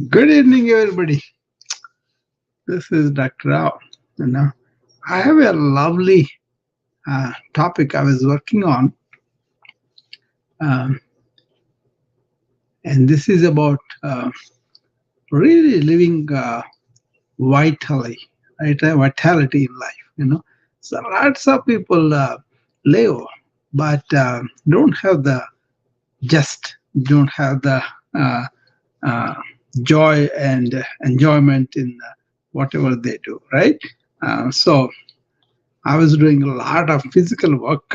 Good evening, everybody. This is Dr. Rao. I have a lovely topic I was working on, um, and this is about really living vitally, right? Vitality in life. So lots of people live, but don't have the just don't have the uh, uh, joy and enjoyment in whatever they do, right? So I was doing a lot of physical work,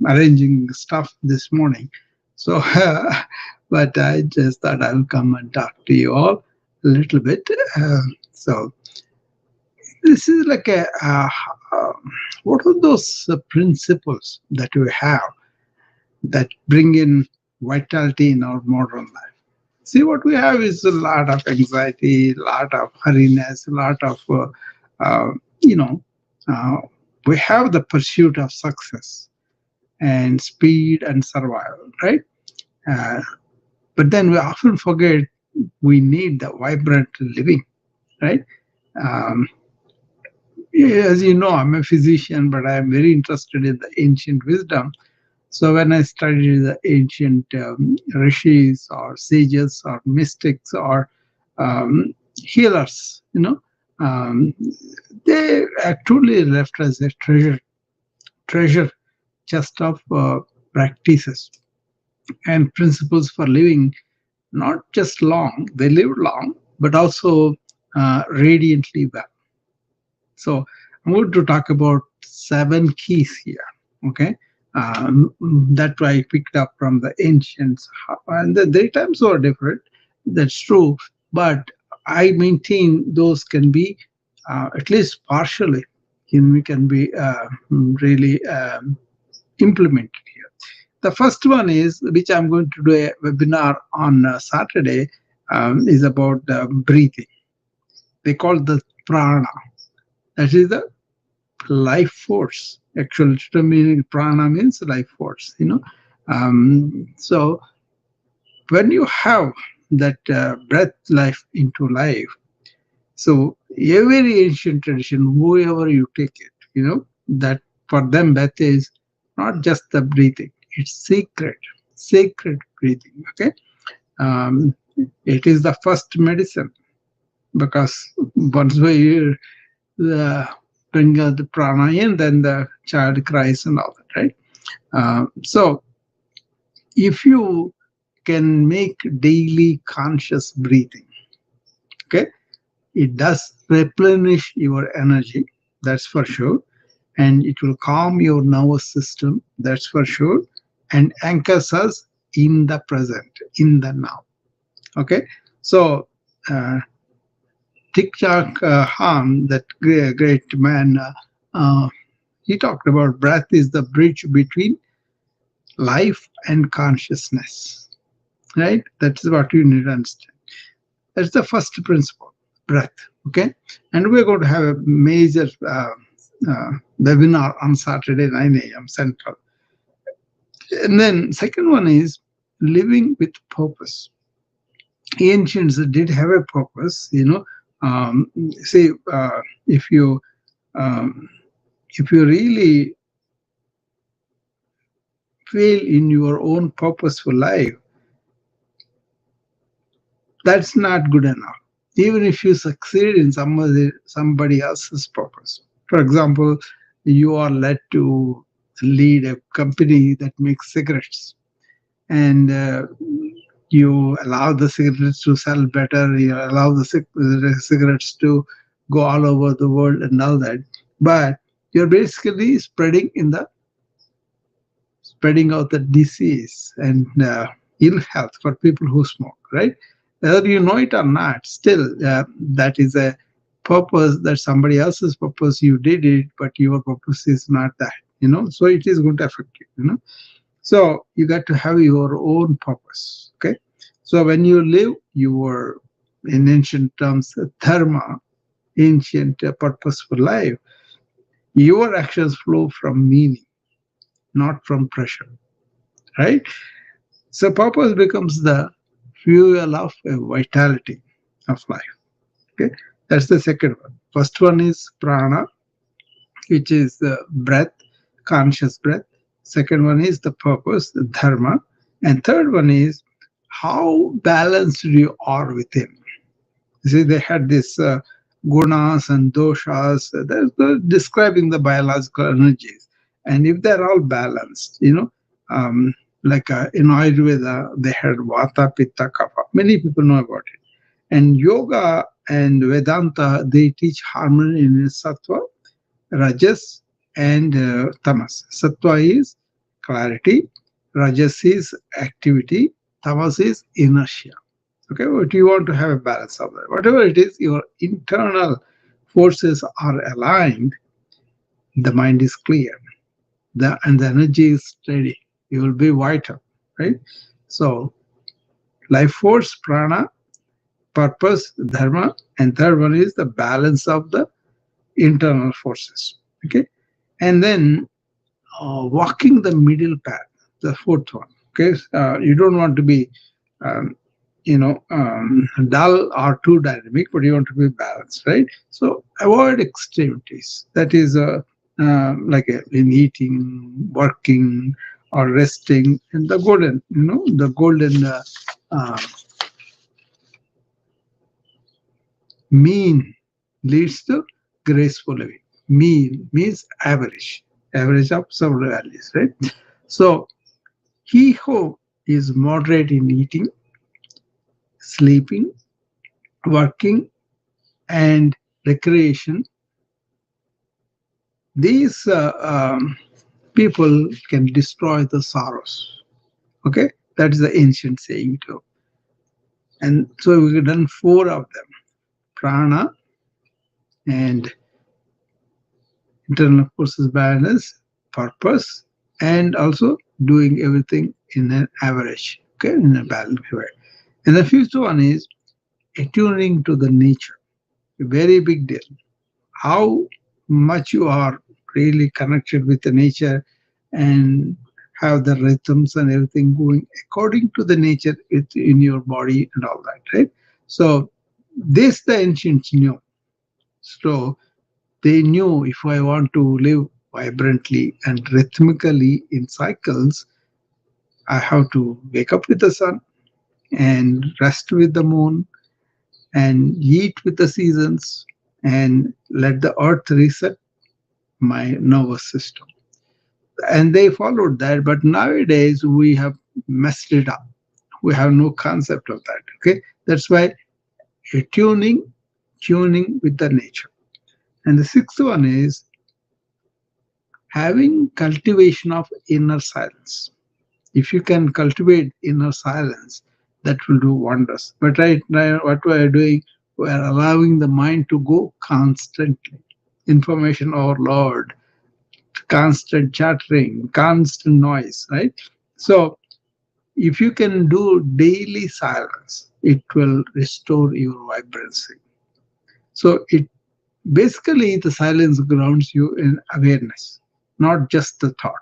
arranging stuff this morning. So, but I just thought I'll come and talk to you all a little bit. So, this is like what are those principles that we have that bring in vitality in our modern life? See, what we have is a lot of anxiety, a lot of hurriness, a lot of, uh, you know, uh, we have the pursuit of success and speed and survival, right? Uh, but then we often forget we need the vibrant living, right? Um, yeah, as you know, I'm a physician, but I am very interested in the ancient wisdom. So when I studied the ancient rishis or sages or mystics or healers, they actually left us a treasure chest of practices and principles for living not just long, they lived long, but also radiantly well. So I'm going to talk about seven keys here. Okay, that I picked up from the ancients, and the times were different. That's true, but I maintain those can be at least partially, can be really implemented here. The first one is, which I'm going to do a webinar on Saturday, is about breathing. They call the prana. That is the life force. Actual meaning prana means life force. So when you have that breath life into life, so every ancient tradition, whoever you take it, that for them breath is not just the breathing; it's sacred breathing. Okay, um, it is the first medicine because once we the bring the prana in, then the child cries and all that, right? So if you can make daily conscious breathing, okay, it does replenish your energy, that's for sure, and it will calm your nervous system, that's for sure, and anchors us in the present, in the now. Okay, so uh, Thich Nhat Hanh, that great man, he talked about breath is the bridge between life and consciousness, right? That's what you need to understand. That's the first principle, breath. Okay, and we're going to have a major uh, webinar on Saturday 9 a.m. Central. And then second one is living with purpose. Ancients did have a purpose. See, if you um, if you really fail in your own purposeful life, that's not good enough. Even if you succeed in somebody else's purpose. For example, you are led to lead a company that makes cigarettes, and you allow the cigarettes to sell better, you allow the cigarettes to go all over the world and all that. But you're basically spreading out the disease and ill health for people who smoke, right? Whether you know it or not, still that is a purpose, that somebody else's purpose, you did it, but your purpose is not that, so it is going to affect you. So you got to have your own purpose, okay? So when you live your, in ancient terms, dharma, ancient purposeful life, your actions flow from meaning, not from pressure, right? So purpose becomes the fuel of vitality. of life. Okay, that's the second one. First one is prana, which is the breath, conscious breath. Second one is the purpose, the dharma. And third one is how balanced you are within. You see, they had this gunas and doshas. They're describing the biological energies. And if they're all balanced, like in Ayurveda, they had vata, pitta, kapha. Many people know about it. And yoga and Vedanta, they teach harmony in sattva, rajas, and tamas. Sattva is clarity, rajas is activity, tamas is inertia. Okay, but you want to have a balance of that. Whatever it is, your internal forces are aligned, the mind is clear, and the energy is steady. You will be vital, right? So, life force, prana, purpose, dharma, and third one is the balance of the internal forces. Okay, and then walking the middle path, the fourth one. Okay, you don't want to be um, dull or too dynamic, but you want to be balanced, right? So avoid extremities. That is like in eating, working, or resting. And the golden uh, mean leads to graceful living. Mean means average, average of several values, right? So he who is moderate in eating, sleeping, working, and recreation, these people can destroy the sorrows. Okay, that is the ancient saying too. And so we've done four of them: prana and internal forces balance, purpose, and also doing everything in an average, okay, in a balanced way. And the fifth one is attuning to the nature. A very big deal. How much you are really connected with the nature and have the rhythms and everything going according to the nature in your body and all that, right? So this the ancients knew. So they knew if I want to live vibrantly and rhythmically in cycles, I have to wake up with the sun and rest with the moon and eat with the seasons and let the earth reset my nervous system. And they followed that, but nowadays we have messed it up. We have no concept of that. Okay, that's why tuning, tuning with the nature. And the sixth one is having cultivation of inner silence. If you can cultivate inner silence, that will do wonders. But right now, what we are doing, we are allowing the mind to go constantly. Information overload, constant chattering, constant noise, right? So if you can do daily silence, it will restore your vibrancy. So it basically the silence grounds you in awareness, not just the thought.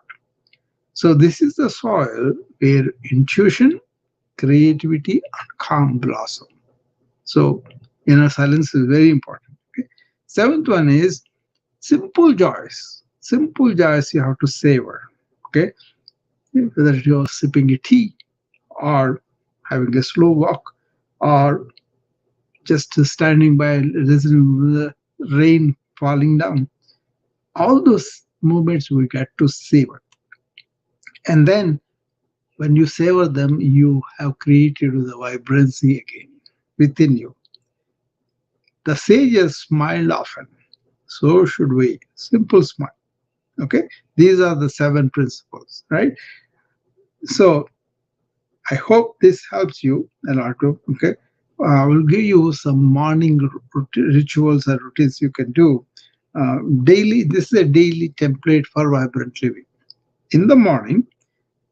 So this is the soil where intuition, creativity, and calm blossom. So inner silence is very important. Okay? Seventh one is simple joys. Simple joys you have to savor. Okay, whether you're sipping a tea or having a slow walk or just standing by listening to the rain falling down. All those moments we get to savor. And then when you savor them, you have created the vibrancy again within you. The sages smiled often. So should we. Simple smile. Okay. These are the seven principles, right? So I hope this helps you a lot. Okay. I will give you some morning rituals and routines you can do daily. This is a daily template for vibrant living. In the morning,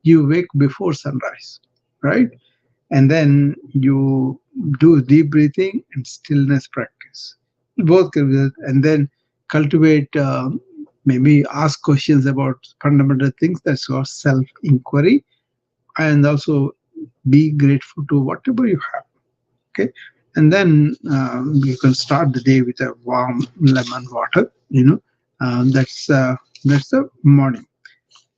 you wake before sunrise, right? And then you do deep breathing and stillness practice. Both can be that. And then cultivate, maybe ask questions about fundamental things. That's your self inquiry. And also be grateful to whatever you have. Okay. And then you can start the day with a warm lemon water. That's the morning.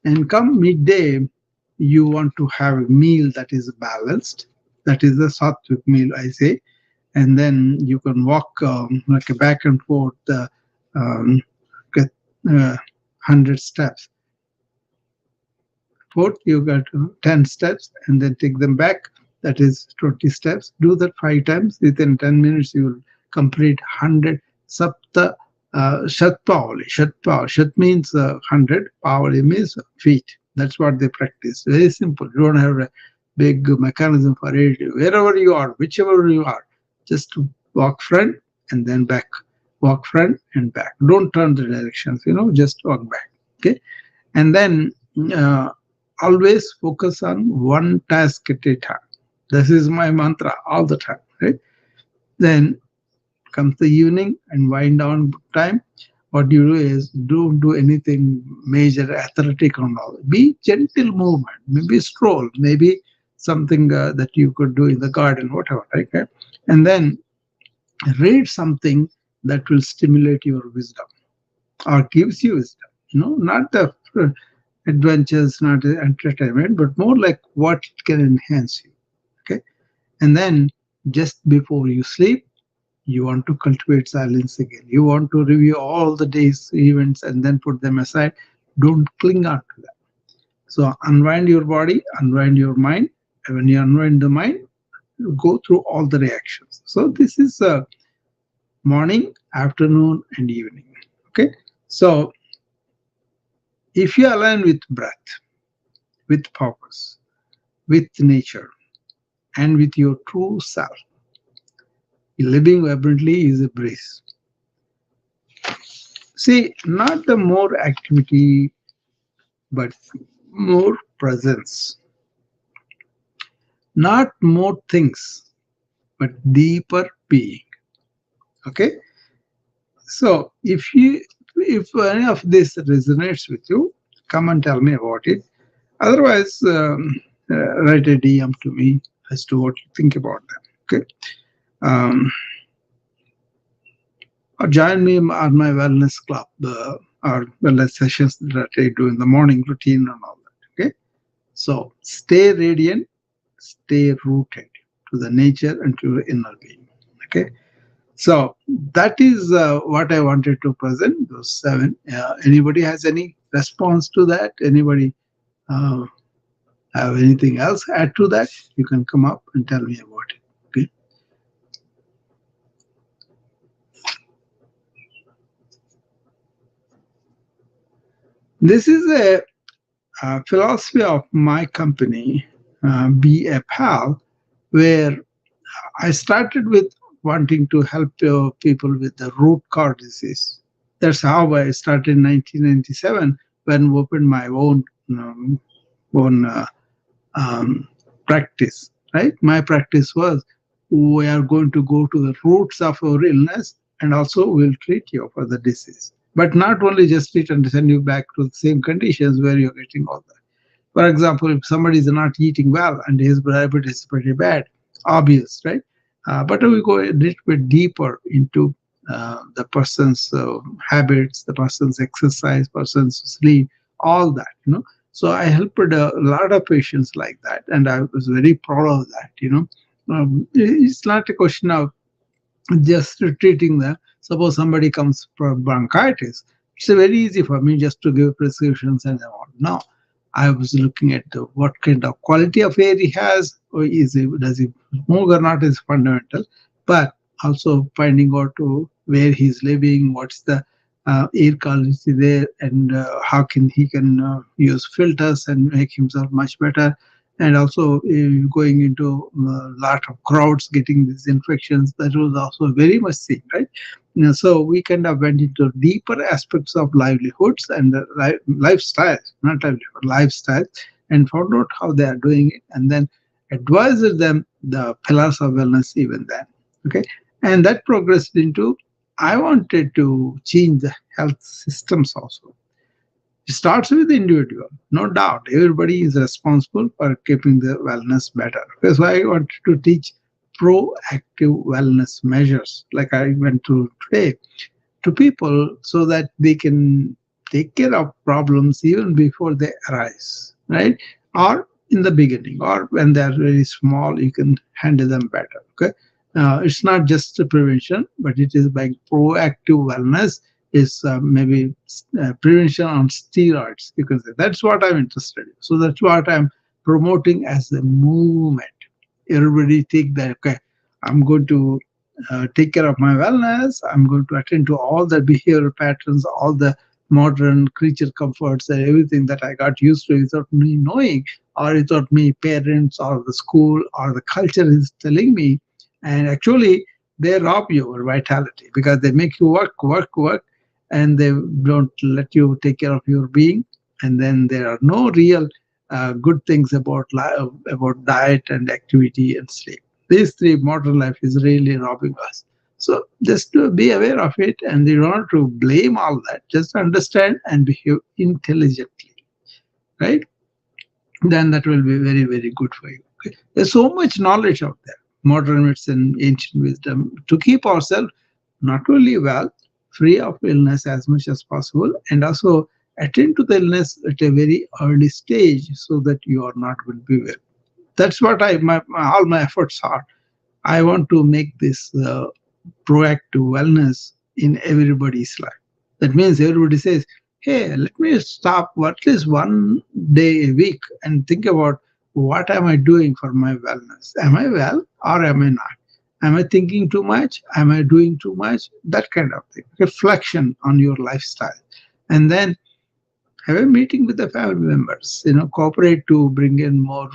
And come midday, you want to have a meal that is balanced. That is the sattvic meal, I say. And then you can walk like a back and forth, get, 100 steps. Fourth, you got 10 steps and then take them back. That is 20 steps. Do that 5 times. Within 10 minutes, you will complete 100 sapta shatpavali. Shat means 100. Pavali means feet. That's what they practice. Very simple. You don't have a big mechanism for it. Wherever you are, whichever you are, just walk front and then back. Walk front and back. Don't turn the directions, just walk back. Okay. And then uh, always focus on one task at a time. This is my mantra all the time, right? Then comes the evening and wind down time. What you do is don't do anything major, athletic and all. Be gentle movement, maybe stroll, maybe something that you could do in the garden, whatever, right? Okay? And then read something that will stimulate your wisdom or gives you wisdom. Not the adventures, not entertainment, but more like what can enhance you. Okay. And then just before you sleep, you want to cultivate silence again. You want to review all the day's events and then put them aside. Don't cling on to them. So unwind your body, unwind your mind. And when you unwind the mind, you go through all the reactions. So this is morning, afternoon, and evening. Okay. So if you align with breath, with purpose, with nature, and with your true self, living vibrantly is a breeze. See, not the more activity, but more presence. Not more things, but deeper being. Okay. So if any of this resonates with you, come and tell me about it. Otherwise, write a DM to me as to what you think about them. Okay. Um, or join me on my wellness club or wellness sessions that I do in the morning routine and all that. Okay. So stay radiant, stay rooted to the nature and to your inner being. Okay. So that is what I wanted to present, those seven. Anybody has any response to that? Anybody uh, have anything else add to that? You can come up and tell me about it. Okay. This is a philosophy of my company, Be a Pal, where I started with wanting to help people with the root cause disease. That's how I started in 1997 when I opened my own um, practice. Right, my practice was we are going to go to the roots of our illness and also we'll treat you for the disease. But not only just treat and send you back to the same conditions where you're getting all that. For example, if somebody is not eating well and his diabetes is pretty bad, obvious, right? But we go a little bit deeper into the person's habits, the person's exercise, person's sleep, all that. So I helped a lot of patients like that, and I was very proud of that. It's not a question of just treating them. Suppose somebody comes for bronchitis, it's very easy for me just to give prescriptions and all. No, I was looking at what kind of quality of air he has, or does he smoke or not is fundamental, but also finding out where he's living, what's the air quality there, and how can he can use filters and make himself much better. And also going into a lot of crowds getting these infections, that was also very much seen, right? So we kind of went into deeper aspects of livelihoods and lifestyles, not livelihood, lifestyles, and found out how they are doing it, and then advised them the pillars of wellness even then. Okay, and that progressed into I wanted to change the health systems also. It starts with the individual, no doubt. Everybody is responsible for keeping the wellness better. That's why I wanted to teach proactive wellness measures, like I went through today, to people so that they can take care of problems even before they arise, right? Or in the beginning, or when they are very small, you can handle them better. Okay, it's not just a prevention, but it is by proactive wellness. Is maybe prevention on steroids. You can say that's what I'm interested in. So that's what I'm promoting as a movement. Everybody think that okay, I'm going to take care of my wellness. I'm going to attend to all the behavioral patterns, all the modern creature comforts, and everything that I got used to without me knowing, or without me parents or the school or the culture is telling me. And actually, they rob your vitality because they make you work, work, work, and they don't let you take care of your being. And then there are no real good things about about diet and activity and sleep. These three, modern life is really robbing us. So just to be aware of it, and you don't have to blame all that. Just understand and behave intelligently, right? Then that will be very, very good for you. Okay? There's so much knowledge out there, modern medicine, ancient wisdom, to keep ourselves not only well, free of illness as much as possible, and also attend to the illness at a very early stage so that you are not going to be well. That's what all my efforts are. I want to make this proactive wellness in everybody's life. That means everybody says, hey, let me stop at least one day a week and think about what am I doing for my wellness? Am I well or am I not? Am I thinking too much? Am I doing too much? That kind of thing. Reflection on your lifestyle. And then have a meeting with the family members, cooperate to bring in more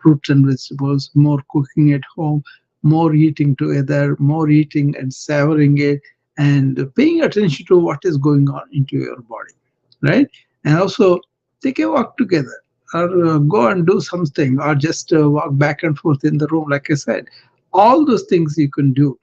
fruits and vegetables, more cooking at home, more eating together, more eating and savoring it, and paying attention to what is going on into your body, right? And also take a walk together, or go and do something, or just walk back and forth in the room, like I said. All those things you can do.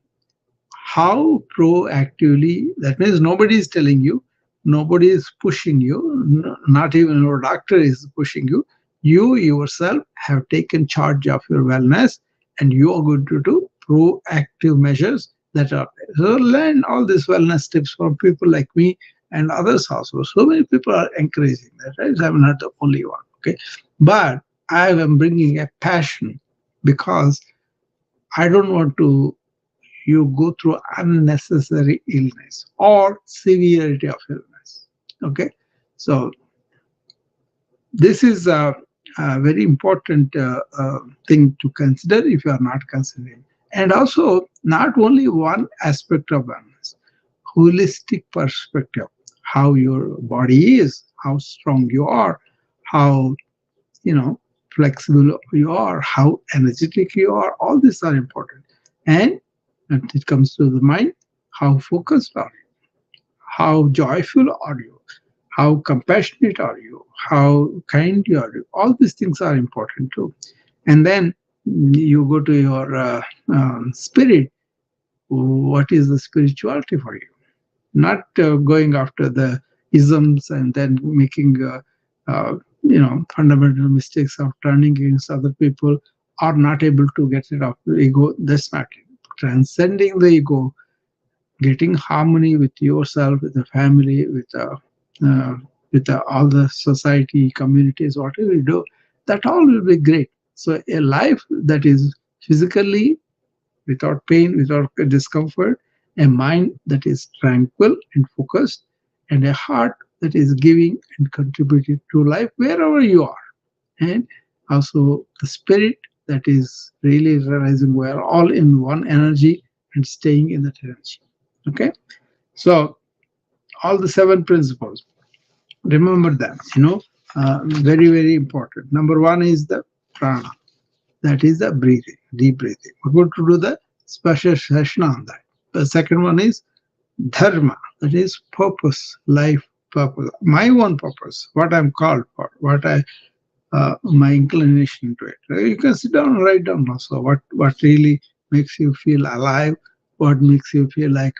How proactively, that means nobody is telling you, nobody is pushing you, not even your doctor is pushing you. You yourself have taken charge of your wellness, and you are going to do proactive measures that are there. So learn all these wellness tips from people like me and others also. So many people are encouraging that, right? I'm not the only one. Okay, but I am bringing a passion because I don't want to you go through unnecessary illness or severity of illness. Okay, so this is a very important thing to consider if you are not considering. And also, not only one aspect of wellness, holistic perspective, how your body is, how strong you are, how you know flexible you are, how energetic you are. All these are important. And when it comes to the mind, how focused are you? How joyful are you? How compassionate are you? How kind you are? All these things are important too. And then you go to your spirit. What is the spirituality for you? Not going after the isms and then making fundamental mistakes of turning against other people, or not able to get rid of the ego. That's not it. Transcending the ego, getting harmony with yourself, with the family, uh, with all the society, communities, whatever you do, that all will be great. So a life that is physically without pain, without discomfort, a mind that is tranquil and focused, and a heart that is giving and contributing to life wherever you are. And also the spirit that is really realizing we are all in one energy and staying in that energy. Okay, so all the seven principles, remember them. Very, very important. Number one is the prana, that is the breathing, deep breathing. We're going to do the special session on that. The second one is dharma, that is purpose, life purpose, my own purpose, what I'm called for, what I my inclination to it. You can sit down and write down also what really makes you feel alive, what makes you feel like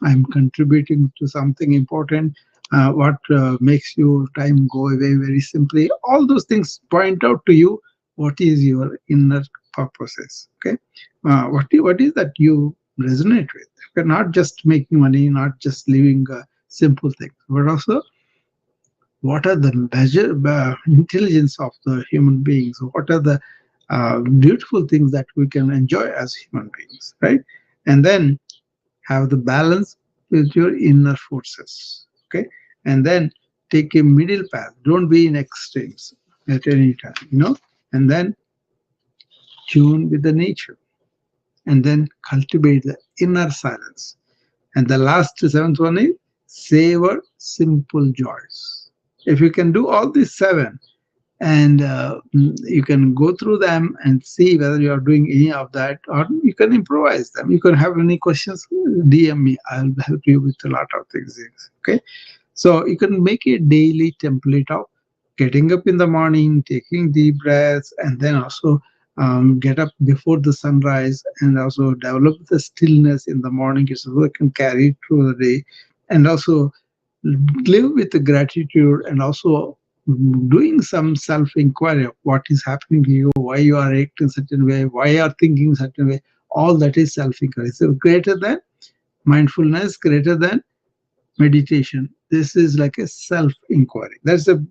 I'm contributing to something important, what makes your time go away very simply. All those things point out to you what is your inner purpose is. Okay, what is that you resonate with? Okay, not just making money, not just living simple things, but also what are the measure intelligence of the human beings? What are the beautiful things that we can enjoy as human beings, right? And then have the balance with your inner forces. Okay, and then take a middle path. Don't be in extremes at any time, and then tune with the nature, and then cultivate the inner silence. And the last seventh one is savor simple joys. If you can do all these seven, and you can go through them and see whether you are doing any of that, or you can improvise them. You can have any questions, DM me. I'll help you with a lot of things. Okay, so you can make a daily template of getting up in the morning, taking deep breaths, and then also get up before the sunrise, and also develop the stillness in the morning so you can carry it through the day, and also live with the gratitude, and also doing some self-inquiry of what is happening to you, why you are acting certain way, why you are thinking certain way. All that is self-inquiry. So greater than mindfulness, greater than meditation. This is like a self-inquiry. That's the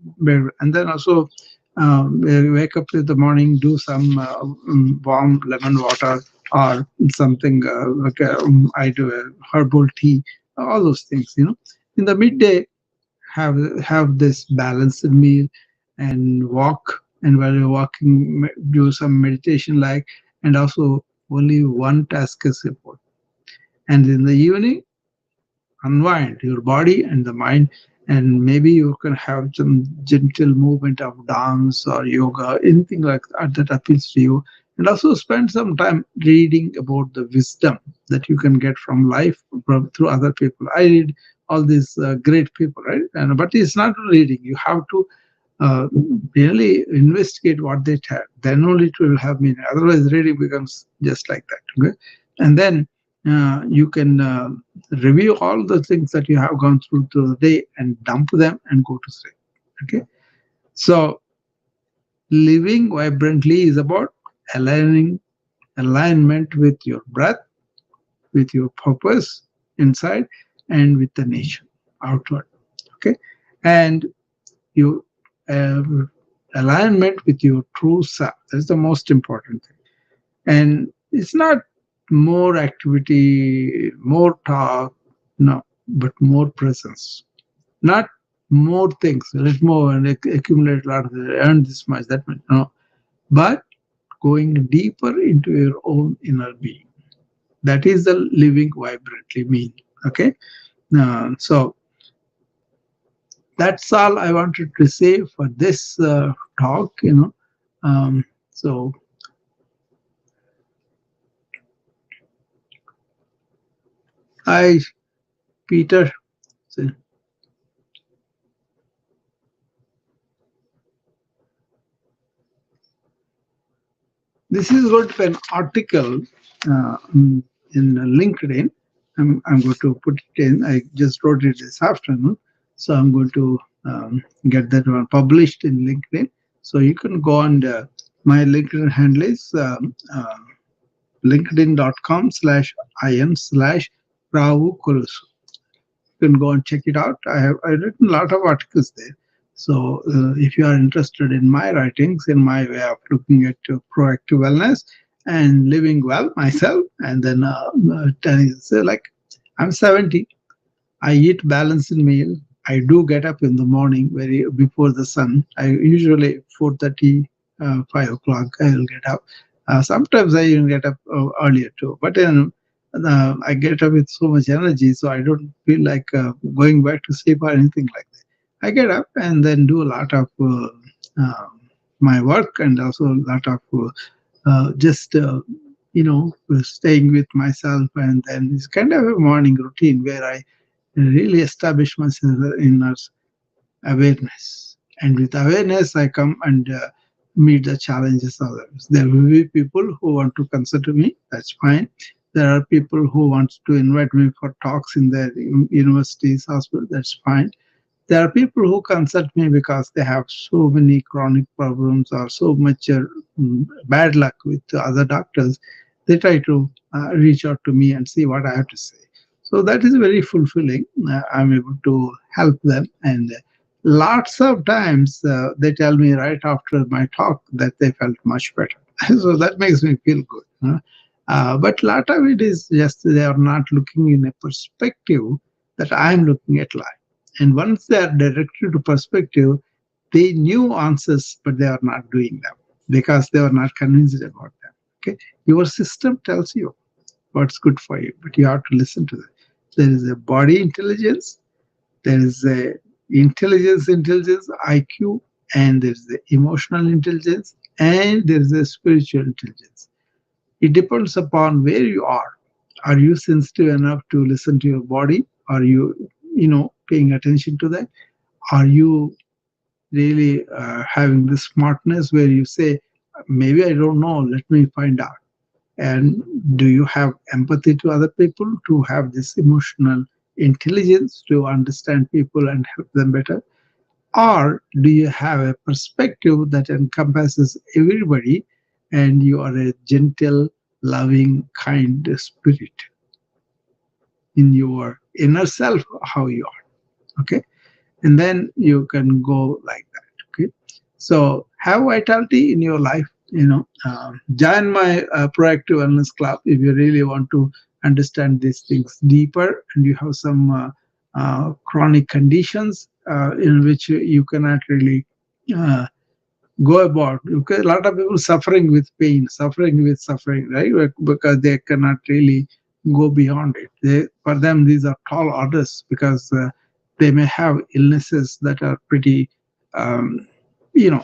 and then also wake up in the morning, do some warm lemon water or something like I do a herbal tea, all those things. In the midday, have this balanced meal and walk. And while you're walking, do some meditation like, and also only one task is important. And in the evening, unwind your body and the mind, and maybe you can have some gentle movement of dance or yoga, anything like that appeals to you. And also spend some time reading about the wisdom that you can get from life through other people. I read all these great people, right? And but it's not reading. You have to uh, really investigate what they tell. Then only it will have meaning. Otherwise, reading becomes just like that. Okay, and then you can review all the things that you have gone through the day and dump them and go to sleep. Okay, so living vibrantly is about aligning alignment with your breath, with your purpose inside, and with the nature outward. Okay, and you uh, alignment with your true self. That's the most important thing. And it's not more activity, more talk, no, but more presence. Not more things. Let's more and accumulate a lot of it, earn this much, that much. No, but going deeper into your own inner being. That is the living vibrantly mean. Okay, so that's all I wanted to say for this talk. So I, Peter. So this is going to be an article in LinkedIn. I'm going to put it in. I just wrote it this afternoon. So I'm going to get that one published in LinkedIn. So you can go on my LinkedIn handle is linkedin.com/in/Ravu Kurusu. You can go and check it out. I've written a lot of articles there. So if you are interested in my writings, in my way of looking at proactive wellness and living well myself, and then so like I'm 70, I eat balanced meal. I do get up in the morning very before the sun. I usually 4:30, 5 o'clock. I will get up. Sometimes I even get up earlier too. But then I get up with so much energy, so I don't feel like going back to sleep or anything like that. I get up and then do a lot of uh, my work, and also a lot of just staying with myself. And then it's kind of a morning routine where I really establish myself in awareness. And with awareness, I come and meet the challenges of others. There will be people who want to consider me. That's fine. There are people who want to invite me for talks in their universities, hospital. That's fine. There are people who consult me because they have so many chronic problems or so much bad luck with other doctors. They try to reach out to me and see what I have to say. So that is very fulfilling. I'm able to help them, and lots of times they tell me right after my talk that they felt much better. So that makes me feel good. But a lot of it is just they are not looking in a perspective that I'm looking at life. And once they are directed to perspective, they knew answers, but they are not doing them because they are not convinced about them. Okay, your system tells you what's good for you, but you have to listen to that. There is a body intelligence, there is a intelligence, IQ, and there is the emotional intelligence, and there is a spiritual intelligence. It depends upon where you are. Are you sensitive enough to listen to your body? Are you, paying attention to that? Are you really having the smartness where you say, maybe I don't know, let me find out? And do you have empathy to other people, to have this emotional intelligence to understand people and help them better? Or do you have a perspective that encompasses everybody and you are a gentle, loving, kind spirit in your inner self, how you are? Okay. And then you can go like that. Okay. So have vitality in your life. Join my proactive wellness club if you really want to understand these things deeper and you have some chronic conditions in which you cannot really uh, go about. Okay, a lot of people suffering with pain, suffering with suffering, right? Because they cannot really go beyond it. For them, these are tall orders because they may have illnesses that are pretty, um, you know,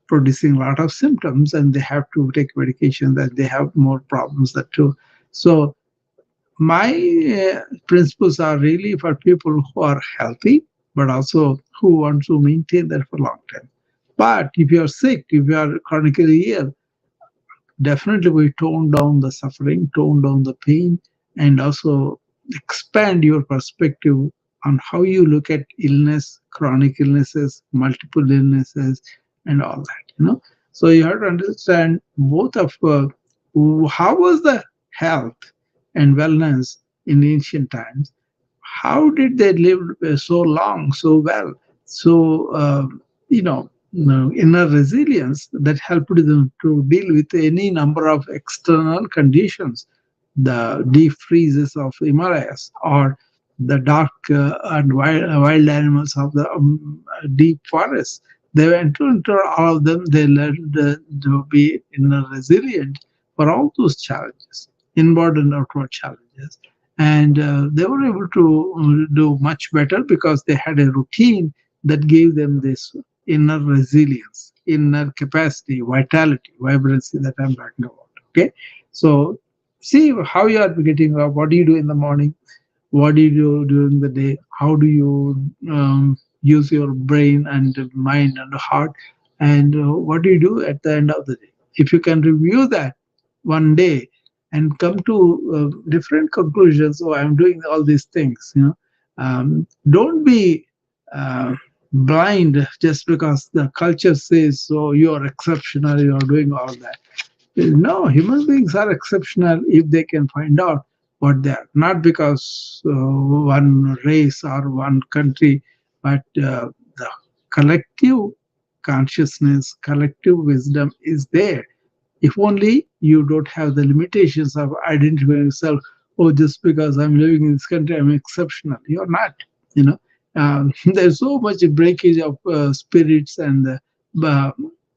producing a lot of symptoms, and they have to take medication. That they have more problems that too. So my principles are really for people who are healthy, but also who want to maintain that for a long time. But if you are sick, if you are chronically ill, definitely we tone down the suffering, tone down the pain, and also expand your perspective on how you look at illness, chronic illnesses, multiple illnesses, and all that. So you have to understand both of how was the health and wellness in ancient times. How did they live so long, so well, so inner resilience that helped them to deal with any number of external conditions, the deep freezes of Himalayas or the dark and wild animals of the deep forests. They went into all of them. They learned to be inner resilient for all those challenges, inward and outward challenges. And they were able to do much better because they had a routine that gave them this inner resilience, inner capacity, vitality, vibrancy that I'm talking about. Okay, so see how you are getting up. What do you do in the morning? What do you do during the day? How do you use your brain and mind and heart? And what do you do at the end of the day? If you can review that one day and come to different conclusions, oh, I'm doing all these things, don't be uh, blind just because the culture says so, you are exceptional, you are doing all that. No, human beings are exceptional if they can find out what they are. Not because one race or one country, but the collective consciousness, collective wisdom is there. If only you don't have the limitations of identifying yourself. Oh, just because I'm living in this country, I'm exceptional. You're not. You know, there's so much breakage of spirits and uh,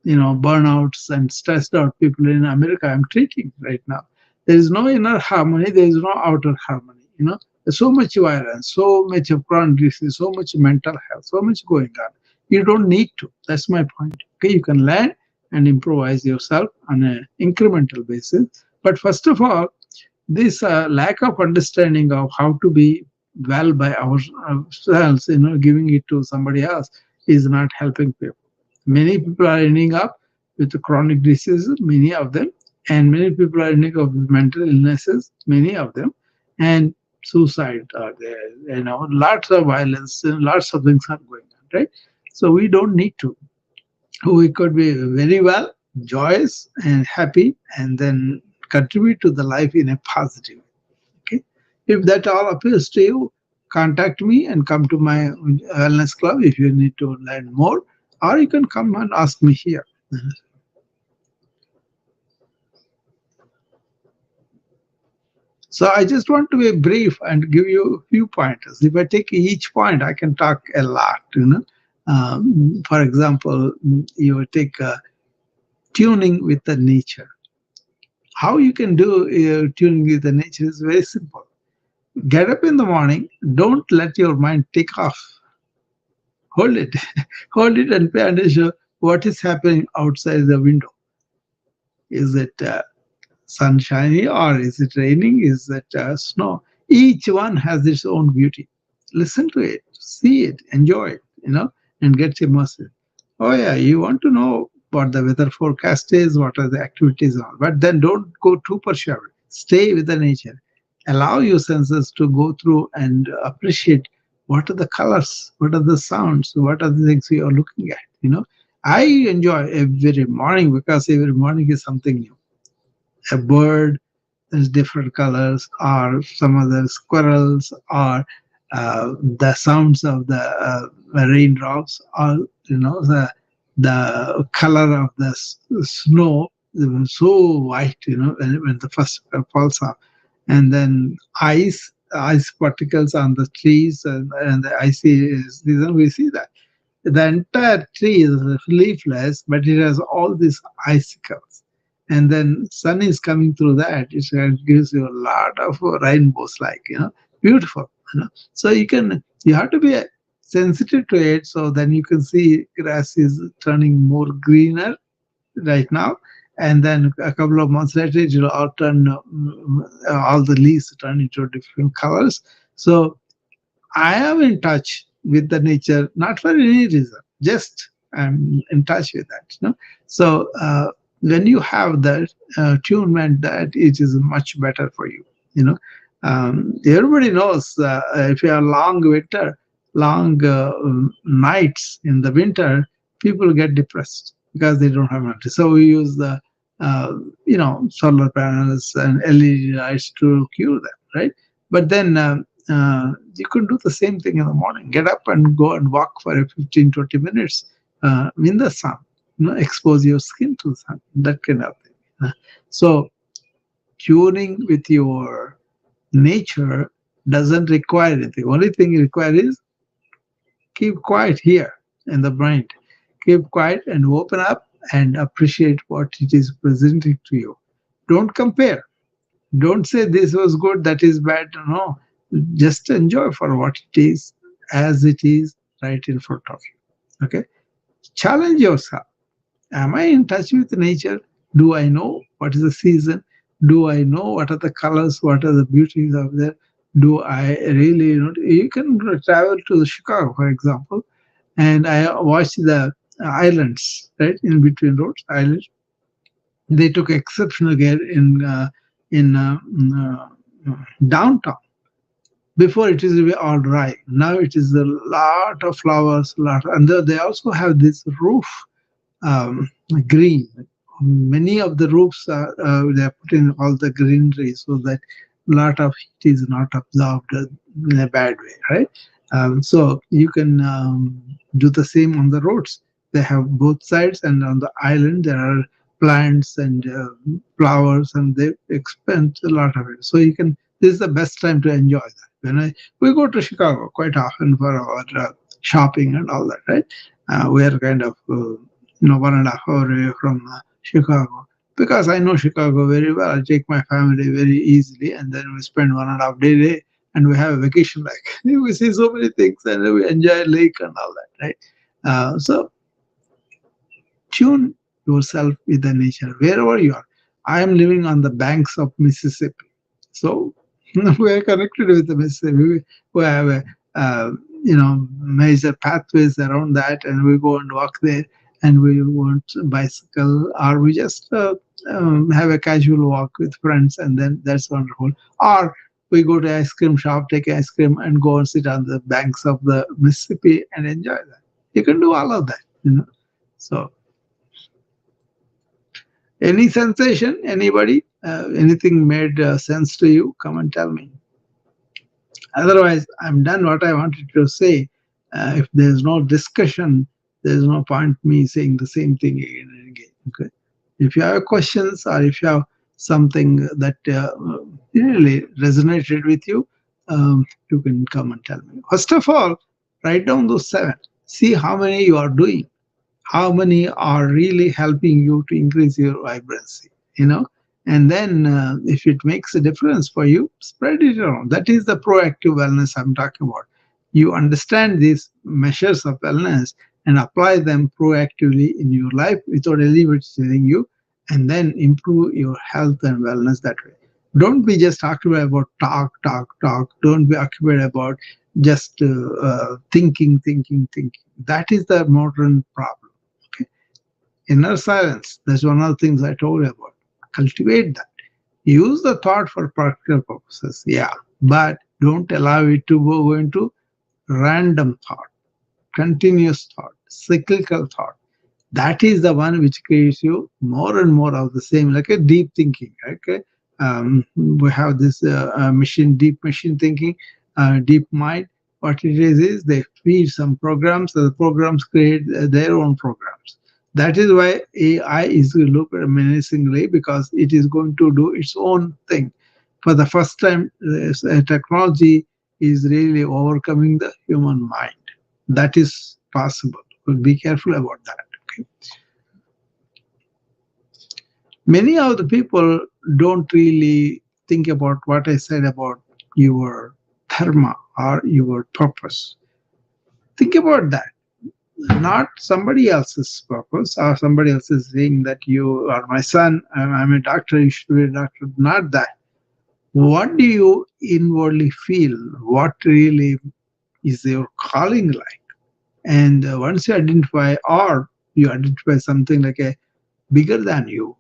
burnouts and stressed out people in America. I'm treating right now. There is no inner harmony. There is no outer harmony. There's so much violence, so much of chronic disease, so much mental health, so much going on. You don't need to. That's my point. Okay, you can learn and improvise yourself on an incremental basis. But first of all, this lack of understanding of how to be well by ourselves, giving it to somebody else is not helping people. Many people are ending up with chronic diseases, many of them, and many people are ending up with mental illnesses, many of them. And suicide are there, lots of violence, and lots of things are going on, right? So we don't need to. We could be very well, joyous and happy, and then contribute to the life in a positive way. Okay. If that all appeals to you, contact me and come to my wellness club if you need to learn more, or you can come and ask me here. So I just want to be brief and give you a few pointers. If I take each point, I can talk a lot. For example, you take tuning with the nature. How you can do tuning with the nature is very simple. Get up in the morning, don't let your mind take off. Hold it. Hold it and pay attention what is happening outside the window. Is it sunshiny or is it raining? Is it snow? Each one has its own beauty. Listen to it, see it, enjoy it, and get immersed. Oh yeah, you want to know what the weather forecast is, what are the activities are, but then don't go too pursuant. Stay with the nature. Allow your senses to go through and appreciate what are the colors, what are the sounds, what are the things you are looking at. I enjoy every morning because every morning is something new. A bird, there's different colors, or some other squirrels, or the sounds of the raindrops, or the color of the snow, so white, when the first falls off, and then ice particles on the trees, and the icy season, we see that the entire tree is leafless, but it has all these icicles. And then sun is coming through that. It gives you a lot of rainbows, beautiful. So you have to be sensitive to it. So then you can see grass is turning more greener right now, and then a couple of months later, it will all turn, all the leaves turn into different colors. So I am in touch with the nature, not for any reason, just I'm in touch with that. So when you have that attunement, that it is much better for you. Everybody knows if you have long nights in the winter, people get depressed because they don't have energy. So we use the solar panels and LED lights to cure them, right? But then you could do the same thing in the morning. Get up and go and walk for 15-20 minutes in the sun. Expose your skin to the sun. That kind of thing. So tuning with your nature doesn't require anything. Only thing it requires is keep quiet here in the mind. Keep quiet and open up and appreciate what it is presenting to you. Don't compare. Don't say this was good, that is bad. No, just enjoy for what it is, as it is right in front of you. Okay? Challenge yourself. Am I in touch with nature? Do I know what is the season? Do I know what are the colors? What are the beauties of there? Do I really, you can travel to Chicago, for example, and I watched the islands, right, in between roads, islands. They took exceptional care in downtown. Before it is all dry. Now it is a lot of flowers, and they also have this roof green. Many of the roofs are they are put in all the greenery so that lot of heat is not absorbed in a bad way, right? So you can do the same on the roads. They have both sides, and on the island there are plants and flowers, and they expend a lot of it. So you can. This is the best time to enjoy that. We go to Chicago quite often for our shopping and all that, right? We are kind of 1.5 hours away from Chicago, because I know Chicago very well. I take my family very easily, and then we spend 1.5 day there, and we have a vacation. Like we see so many things, and we enjoy lake and all that, right? So tune yourself with the nature wherever you are. I am living on the banks of Mississippi, so we are connected with the Mississippi. We have a major pathways around that, and we go and walk there, and we want bicycle, or we just have a casual walk with friends, and then that's wonderful. Or we go to ice cream shop, take ice cream, and go and sit on the banks of the Mississippi and enjoy that. You can do all of that. So, any sensation, anybody, anything made sense to you? Come and tell me. Otherwise, I'm done what I wanted to say. If there's no discussion, there's no point me saying the same thing again and again. Okay. If you have questions or if you have something that really resonated with you, you can come and tell me. First of all, write down those 7. See how many you are doing. How many are really helping you to increase your vibrancy. And then if it makes a difference for you, spread it around. That is the proactive wellness I'm talking about. You understand these measures of wellness and apply them proactively in your life without anybody telling you, and then improve your health and wellness that way. Don't be just occupied about talk. Don't be occupied about just thinking. That is the modern problem. Okay? Inner silence, that's one of the things I told you about. Cultivate that. Use the thought for practical purposes, yeah, but don't allow it to go into random thought, continuous thought, cyclical thought. That is the one which creates you more and more of the same, like a deep thinking. Okay, we have this deep machine thinking, deep mind. What it is they feed some programs, so the programs create their own programs. That is why AI is looked at menacingly, because it is going to do its own thing. For the first time, technology is really overcoming the human mind. That is possible. But be careful about that. Okay. Many of the people don't really think about what I said about your dharma or your purpose. Think about that. Not somebody else's purpose or somebody else is saying that you are my son, I'm a doctor, you should be a doctor. Not that. What do you inwardly feel? What really is your calling like? And once you identify, or you identify something like a bigger than you,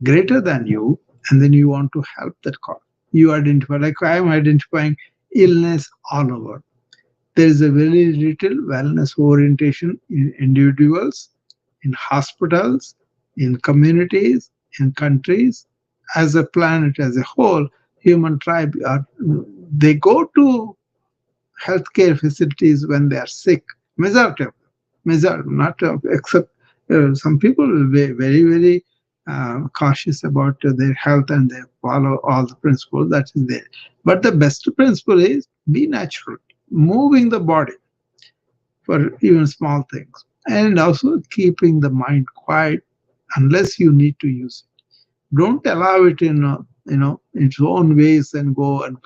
greater than you, and then you want to help that cause. You identify, like I am identifying illness all over. There is a very little wellness orientation in individuals, in hospitals, in communities, in countries, as a planet as a whole. Human tribe they go to healthcare facilities when they are sick. Majority of them, not except some people will be very, very cautious about their health and they follow all the principles that is there. But the best principle is be natural, moving the body for even small things, and also keeping the mind quiet unless you need to use it. Don't allow it in its own ways and go and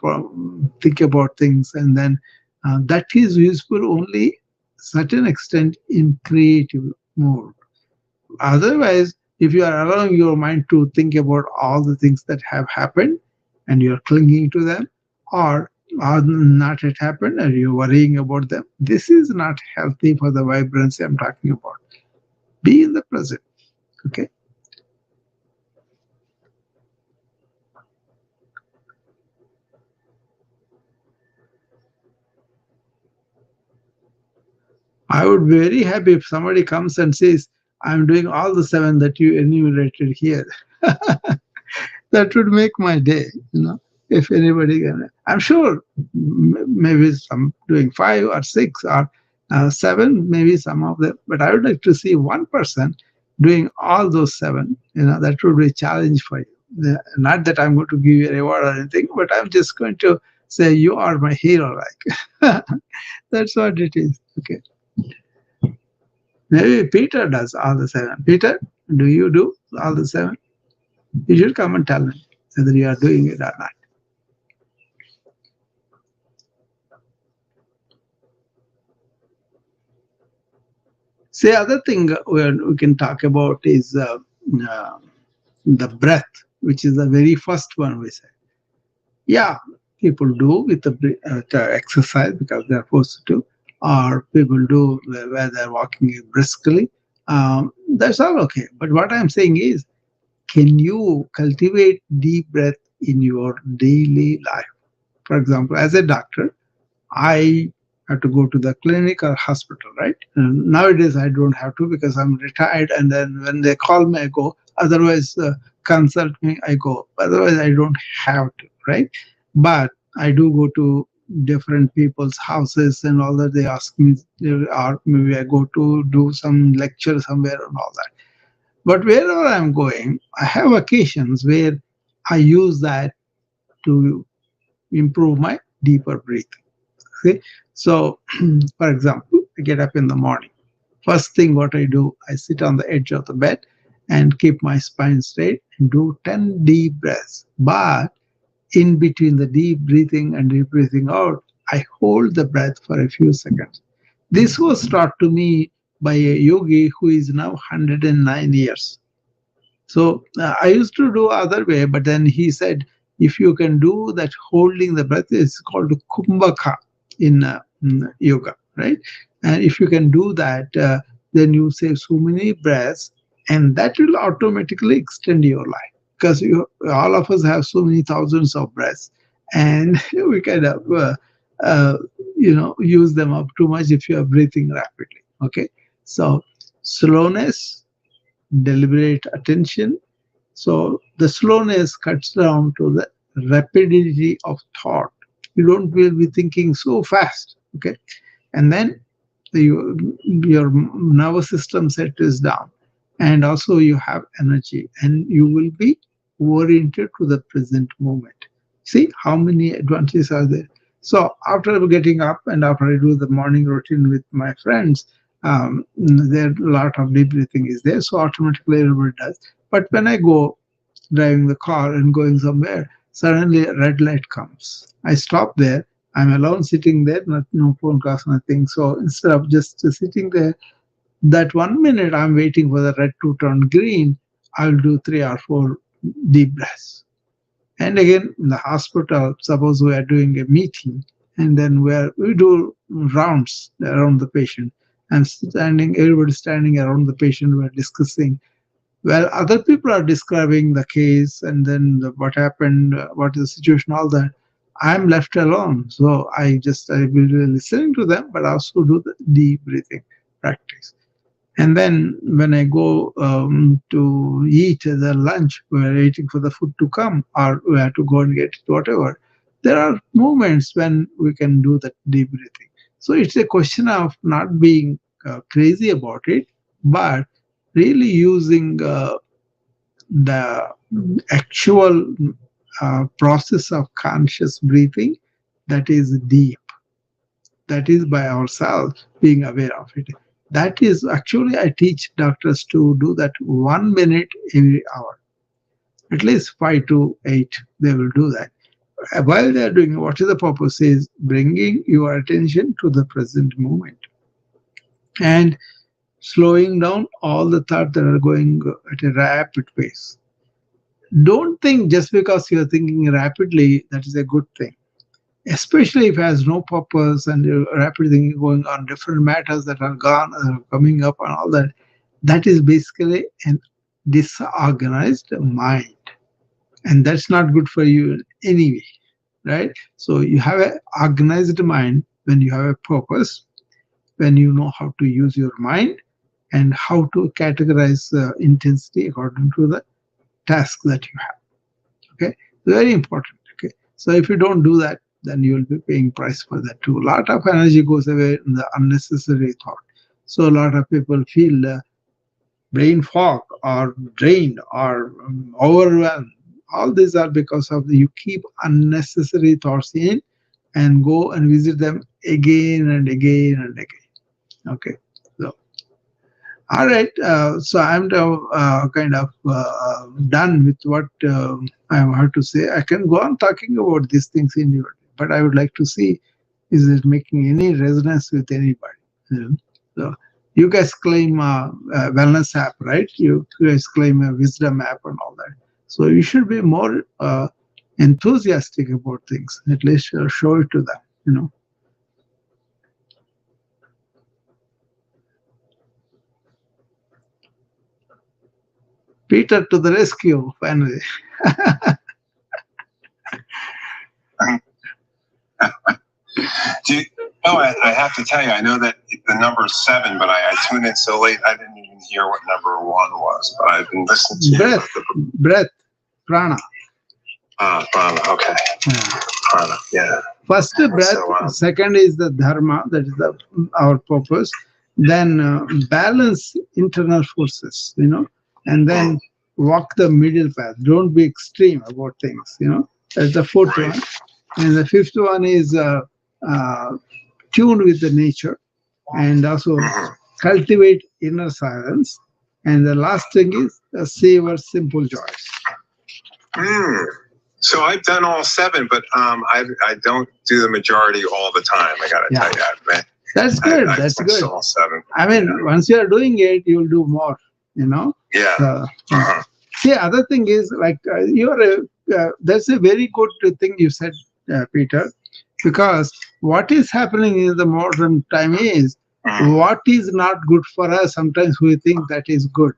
think about things, and then that is useful only certain extent in creative mode. Otherwise, if you are allowing your mind to think about all the things that have happened and you're clinging to them, or are not yet happened and you're worrying about them, this is not healthy for the vibrancy I'm talking about. Be in the present. Okay. I would be very happy if somebody comes and says, I'm doing all the 7 that you enumerated here. That would make my day. If anybody can. I'm sure maybe some doing 5 or 6 or 7, maybe some of them, but I would like to see one person doing all those 7. That would be a challenge for you. Not that I'm going to give you a reward or anything, but I'm just going to say you are my hero. Like that's what it is. Okay. Maybe Peter does all the 7. Peter, do you do all the 7? You should come and tell me whether you are doing it or not. The other thing we can talk about is the breath, which is the very first one we said. Yeah, people do with the exercise because they're forced to, or people do where they're walking briskly. That's all okay. But what I'm saying is, can you cultivate deep breath in your daily life? For example, as a doctor, I have to go to the clinic or hospital, right? And nowadays, I don't have to because I'm retired. And then when they call me, I go. Otherwise, consult me, I go. Otherwise, I don't have to, right? But I do go to different people's houses and all that. They ask me, or maybe I go to do some lecture somewhere and all that. But wherever I'm going, I have occasions where I use that to improve my deeper breathing. See? So, for example, I get up in the morning. First thing what I do, I sit on the edge of the bed and keep my spine straight and do 10 deep breaths. But in between the deep breathing and deep breathing out, I hold the breath for a few seconds. This was taught to me by a yogi who is now 109 years. So I used to do other way, but then he said, if you can do that holding the breath, it's called kumbhaka in yoga, right? And if you can do that, then you save so many breaths, and that will automatically extend your life because all of us have so many thousands of breaths, and we kind of uh, use them up too much if you are breathing rapidly. Okay, so slowness, deliberate attention. So the slowness cuts down to the rapidity of thought. You don't will be thinking so fast. Okay. And then your nervous system settles down. And also you have energy and you will be oriented to the present moment. See how many advantages are there. So after getting up and after I do the morning routine with my friends, there a lot of deep breathing is there. So automatically everybody does. But when I go driving the car and going somewhere, suddenly a red light comes. I stop there. I'm alone sitting there, no phone calls, nothing. So instead of just sitting there, that 1 minute I'm waiting for the red to turn green, I'll do 3 or 4 deep breaths. And again, in the hospital, suppose we are doing a meeting and then we do rounds around the patient. I'm standing, everybody standing around the patient, we're discussing. Well, other people are describing the case and then what happened, what is the situation, all that. I'm left alone. So I will be listening to them, but also do the deep breathing practice. And then when I go to eat the lunch, we're waiting for the food to come, or we have to go and get it, whatever. There are moments when we can do that deep breathing. So it's a question of not being crazy about it, but really using the actual process of conscious breathing that is deep, that is by ourselves being aware of it. That is actually, I teach doctors to do that 1 minute every hour, at least 5 to 8. They will do that. While they are doing, what is the purpose? Is bringing your attention to the present moment and slowing down all the thoughts that are going at a rapid pace. Don't think just because you're thinking rapidly that is a good thing, especially if it has no purpose and you're rapid thinking going on different matters that are gone and are coming up and all that. That is basically a disorganized mind, and that's not good for you in any way, right? So you have an organized mind when you have a purpose, when you know how to use your mind and how to categorize intensity according to the task that you have. Okay, very important. Okay, so if you don't do that, then you will be paying price for that too. A lot of energy goes away in the unnecessary thought. So a lot of people feel brain fog or drained or overwhelmed. All these are because of you keep unnecessary thoughts in and go and visit them again and again and again. Okay, so all right, so I'm now kind of done with what I have to say. I can go on talking about these things in your, but I would like to see is it making any resonance with anybody. You know? So you guys claim wellness app, right? You guys claim a wisdom app and all that. So you should be more enthusiastic about things. At least show it to them. You know. Peter to the rescue, finally. I have to tell you, I know that the number is 7, but I tuned in so late, I didn't even hear what number 1 was. But I've been listening to breath, prana. Prana, okay. Prana, yeah. First breath, second is the dharma, that is our purpose. Then balance internal forces, and then walk the middle path. Don't be extreme about things, That's the fourth one. And the fifth one is tuned with the nature, and also cultivate inner silence. And the last thing is savor simple joys. So I've done all 7, but I don't do the majority all the time. I gotta tell you that, man. That's good. That's good. All 7. I mean, once you are doing it, you'll do more. Yeah. See, other thing is like that's a very good thing you said, Peter, because what is happening in the modern time is what is not good for us. Sometimes we think that is good.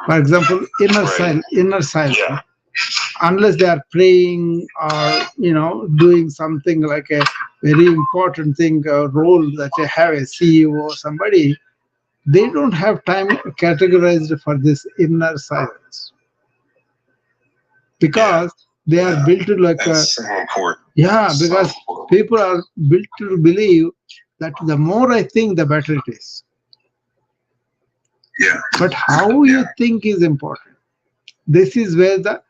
For example, inner silence. Yeah. Unless they are praying or doing something like a very important thing, a role that they have, a CEO or somebody, they don't have time categorized for this inner silence, because they are built to like because people are built to believe that the more I think, the better it is. But how you think is important. This is where the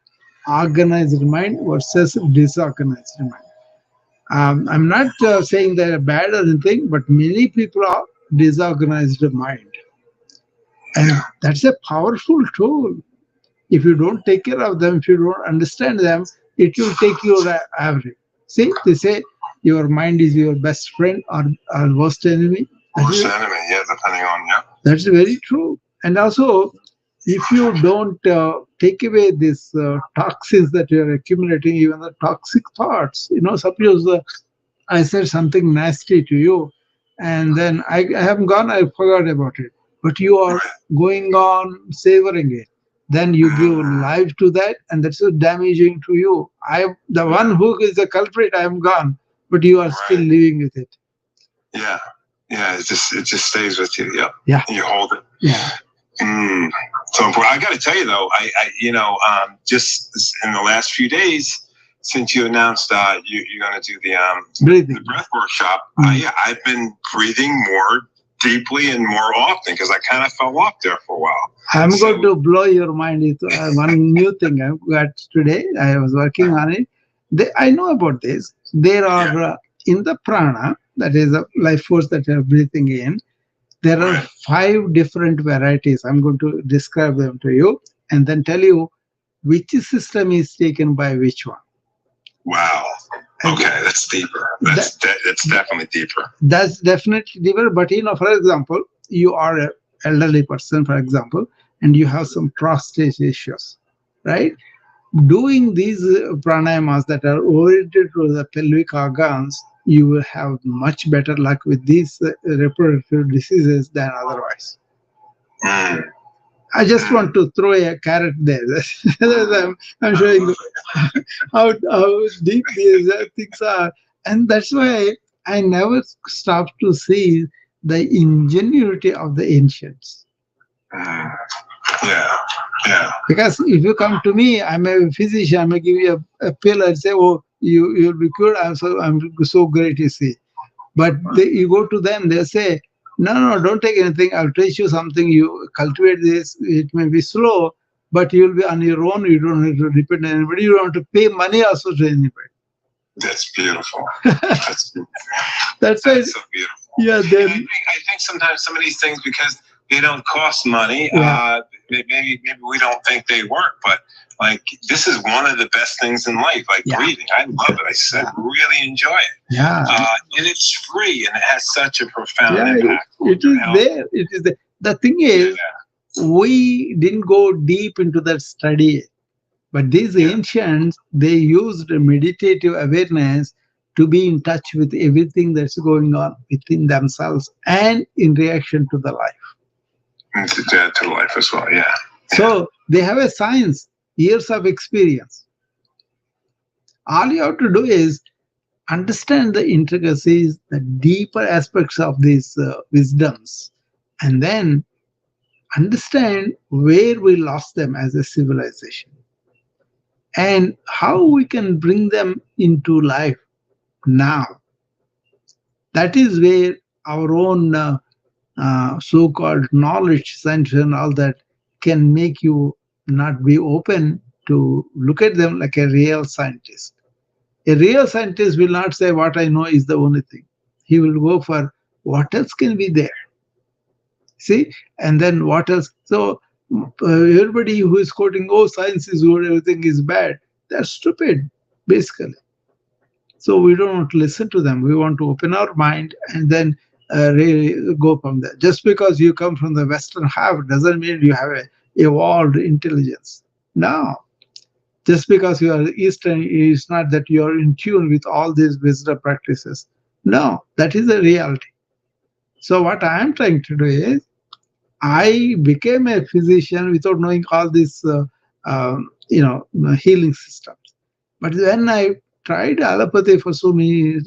organized mind versus disorganized mind. I'm not saying they're bad or anything, but many people are disorganized mind. And that's a powerful tool. If you don't take care of them, if you don't understand them, it will take you average. See, they say your mind is your best friend or worst enemy. Worst enemy, depending on, That's very true. And also, if you don't take away these toxins that you're accumulating, even the toxic thoughts, suppose I said something nasty to you, and then I have gone, I forgot about it. But you are going on savoring it. Then you give life to that, and that's so damaging to you. The one who is the culprit, I am gone, but you are still living with it. Yeah, it just stays with you. Yeah, you hold it. Yeah. So important. I got to tell you though, I just in the last few days since you announced you're going to do the breath workshop, I've been breathing more deeply and more often because I kind of fell off there for a while. I'm going to blow your mind with one new thing I got today. I was working on it. I know about this. There are in the prana, that is the life force that you are breathing in, there are 5 different varieties. I'm going to describe them to you and then tell you which system is taken by which one. Wow. Okay, that's deeper. That's definitely deeper. That's definitely deeper. But for example, you are an elderly person, for example, and you have some prostate issues, right? Doing these pranayamas that are oriented to the pelvic organs, you will have much better luck with these reproductive diseases than otherwise. I just want to throw a carrot there. I'm showing how deep these things are. And that's why I never stop to see the ingenuity of the ancients. Because if you come to me, I'm a physician, I may give you a pill and say, oh, you'll be cured. I'm so great, you see. But you go to them, they say, no, don't take anything. I'll teach you something. You cultivate this. It may be slow, but you'll be on your own. You don't have to depend on anybody. You don't have to pay money also to anybody. That's beautiful. That's beautiful. That's so beautiful. Yeah. Then I think sometimes some of these things, because they don't cost money, maybe we don't think they work, but like this is one of the best things in life, like breathing. I love it. I said, really enjoy it. Yeah. And it's free and it has such a profound impact. It is there. It is there. The thing is, we didn't go deep into that study, but these ancients, they used meditative awareness to be in touch with everything that's going on within themselves and in reaction to the life. And to life as well, yeah. So they have a science, years of experience. All you have to do is understand the intricacies, the deeper aspects of these wisdoms, and then understand where we lost them as a civilization and how we can bring them into life now. That is where our own so-called knowledge center and all that can make you not be open to look at them like a real scientist. A real scientist will not say what I know is the only thing. He will go for what else can be there. See, and then what else? So everybody who is quoting, oh, science is good, everything is bad, they're stupid, basically. So we don't want to listen to them. We want to open our mind and then really go from there. Just because you come from the Western half doesn't mean you have a evolved intelligence. No. Just because you are Eastern, it's not that you are in tune with all these wisdom practices. No, that is a reality. So what I am trying to do is, I became a physician without knowing all these, healing systems. But when I tried allopathy for so many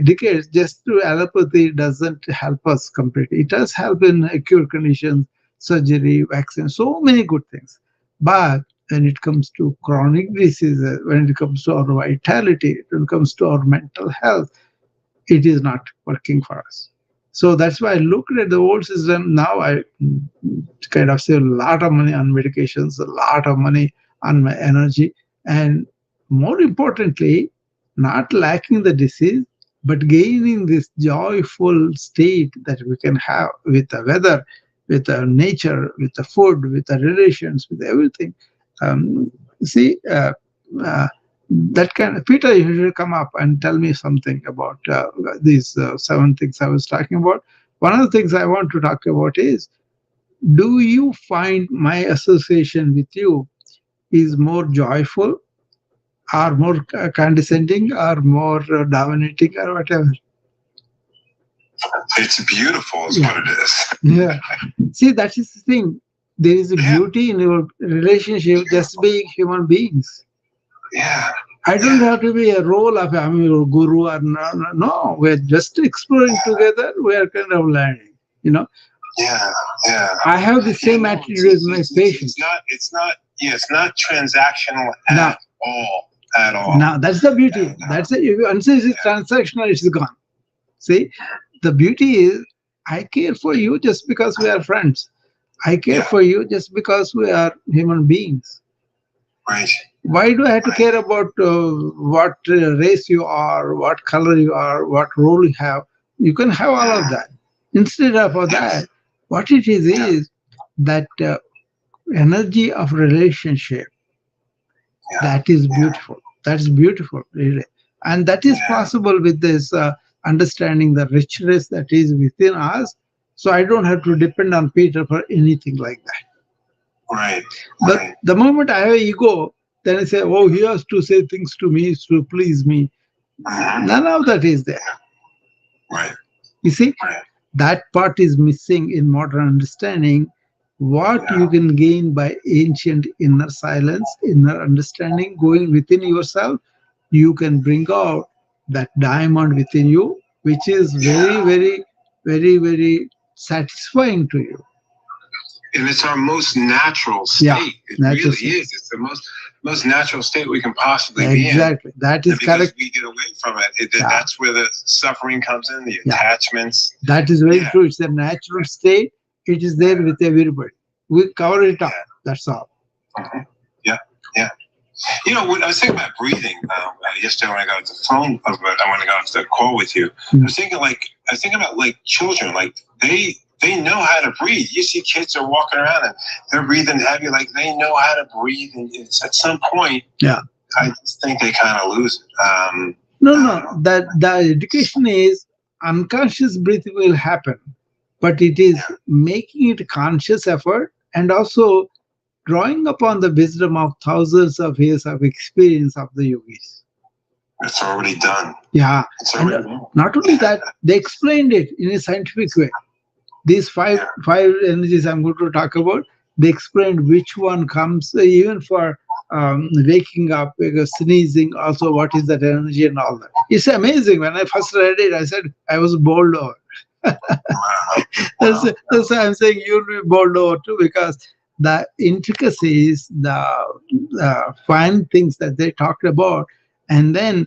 decades, just through allopathy doesn't help us completely. It does help in acute conditions, surgery, vaccine, so many good things. But when it comes to chronic diseases, when it comes to our vitality, when it comes to our mental health, it is not working for us. So that's why I looked at the old system. Now I kind of save a lot of money on medications, a lot of money on my energy, and more importantly, not lacking the disease, but gaining this joyful state that we can have with the weather, with the nature, with the food, with the relations, with everything. That kind of, Peter, you should come up and tell me something about these 7 things I was talking about. One of the things I want to talk about is, do you find my association with you is more joyful or more condescending or more dominating or whatever? It's beautiful is what it is. Yeah. See, that is the thing. There is a beauty in your relationship just being human beings. Yeah. I don't have to be a role of I'm your guru or no. We're just exploring together. We are kind of learning, Yeah. I have the same attitude with my patients. It's not transactional at all. Now that's the beauty. That's it. Once it is transactional, it's gone. See, the beauty is I care for you just because we are friends. I care for you just because we are human beings. Right. Why do I have to care about what race you are, what color you are, what role you have? You can have all of that. Instead of that, what it is that energy of relationship, that is beautiful. That's beautiful, really. And that is possible with this understanding the richness that is within us. So I don't have to depend on Peter for anything like that. Right. But the moment I have ego, then I say, oh, he has to say things to me to please me. None of that is there. Right. You see, that part is missing in modern understanding. What you can gain by ancient inner silence, inner understanding, going within yourself, you can bring out that diamond within you, which is very, very, very, very satisfying to you. And it's our most natural state. It really is. It's the most natural state we can possibly be in. Exactly. That is correct. We get away from it. That's where the suffering comes in, the attachments. That is very true. It's a natural state. It is there with everybody. We cover it up. That's all. Yeah. When I was thinking about breathing yesterday when I got off the phone, when I got off the call with you, I was thinking about children, they know how to breathe. You see kids are walking around and they're breathing heavy, they know how to breathe. And it's at some point, I just think they kind of lose it. No. That the education is unconscious breathing will happen, but it is making it conscious effort and also drawing upon the wisdom of thousands of years of experience of the yogis. It's already done. Yeah. It's already done. Not only that, they explained it in a scientific way. These five energies I'm going to talk about, they explained which one comes, even for waking up, sneezing, also what is that energy and all that. It's amazing. When I first read it, I said I was bowled over. That's why I'm saying you'll be bowled over too, because the intricacies, the fine things that they talked about. And then,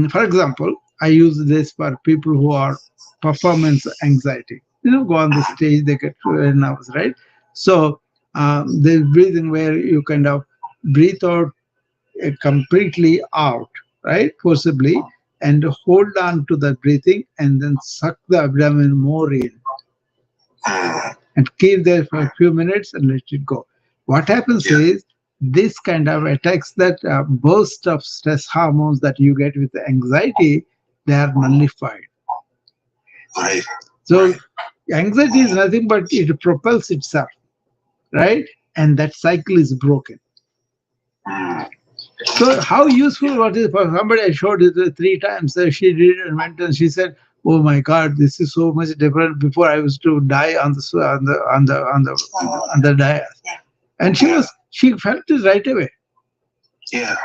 for example, I use this for people who are performance anxiety. Go on the stage, they get nervous, right? So there's breathing where you kind of breathe out completely out, right? Forcibly, and hold on to the breathing and then suck the abdomen more in and keep there for a few minutes and let it go. What happens is this kind of attacks that burst of stress hormones that you get with the anxiety, they are nullified. Right. So anxiety is nothing but it propels itself, right? And that cycle is broken. So how useful was it for somebody? I showed it 3 times. She did it and went and she said, "Oh my God, this is so much different. Before I was to die on the dais," and she felt it right away. Yeah.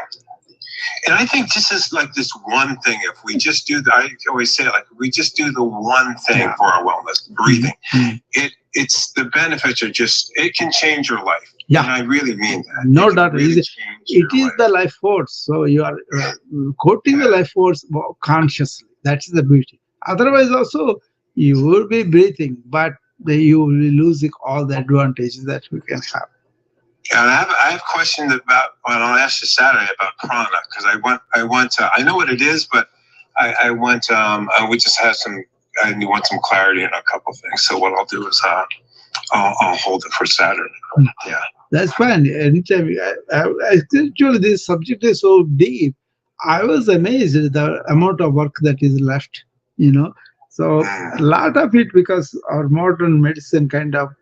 And I think this is like this one thing. If we just do I always say, like, we just do the one thing for our wellness, breathing. It's the benefits are just, it can change your life. Yeah, and I really mean that. No doubt. Really it is the life force. So you are quoting the life force consciously. That's the beauty. Otherwise, also you will be breathing, but you will be losing all the advantages that we can have. And I have questions about, well, I'll ask you Saturday about prana, because I know what it is, but I we just have I want some clarity on a couple of things. So what I'll do is I'll hold it for Saturday. Yeah. That's fine. Anytime. Actually, this subject is so deep. I was amazed at the amount of work that is left, So a lot of it, because our modern medicine kind of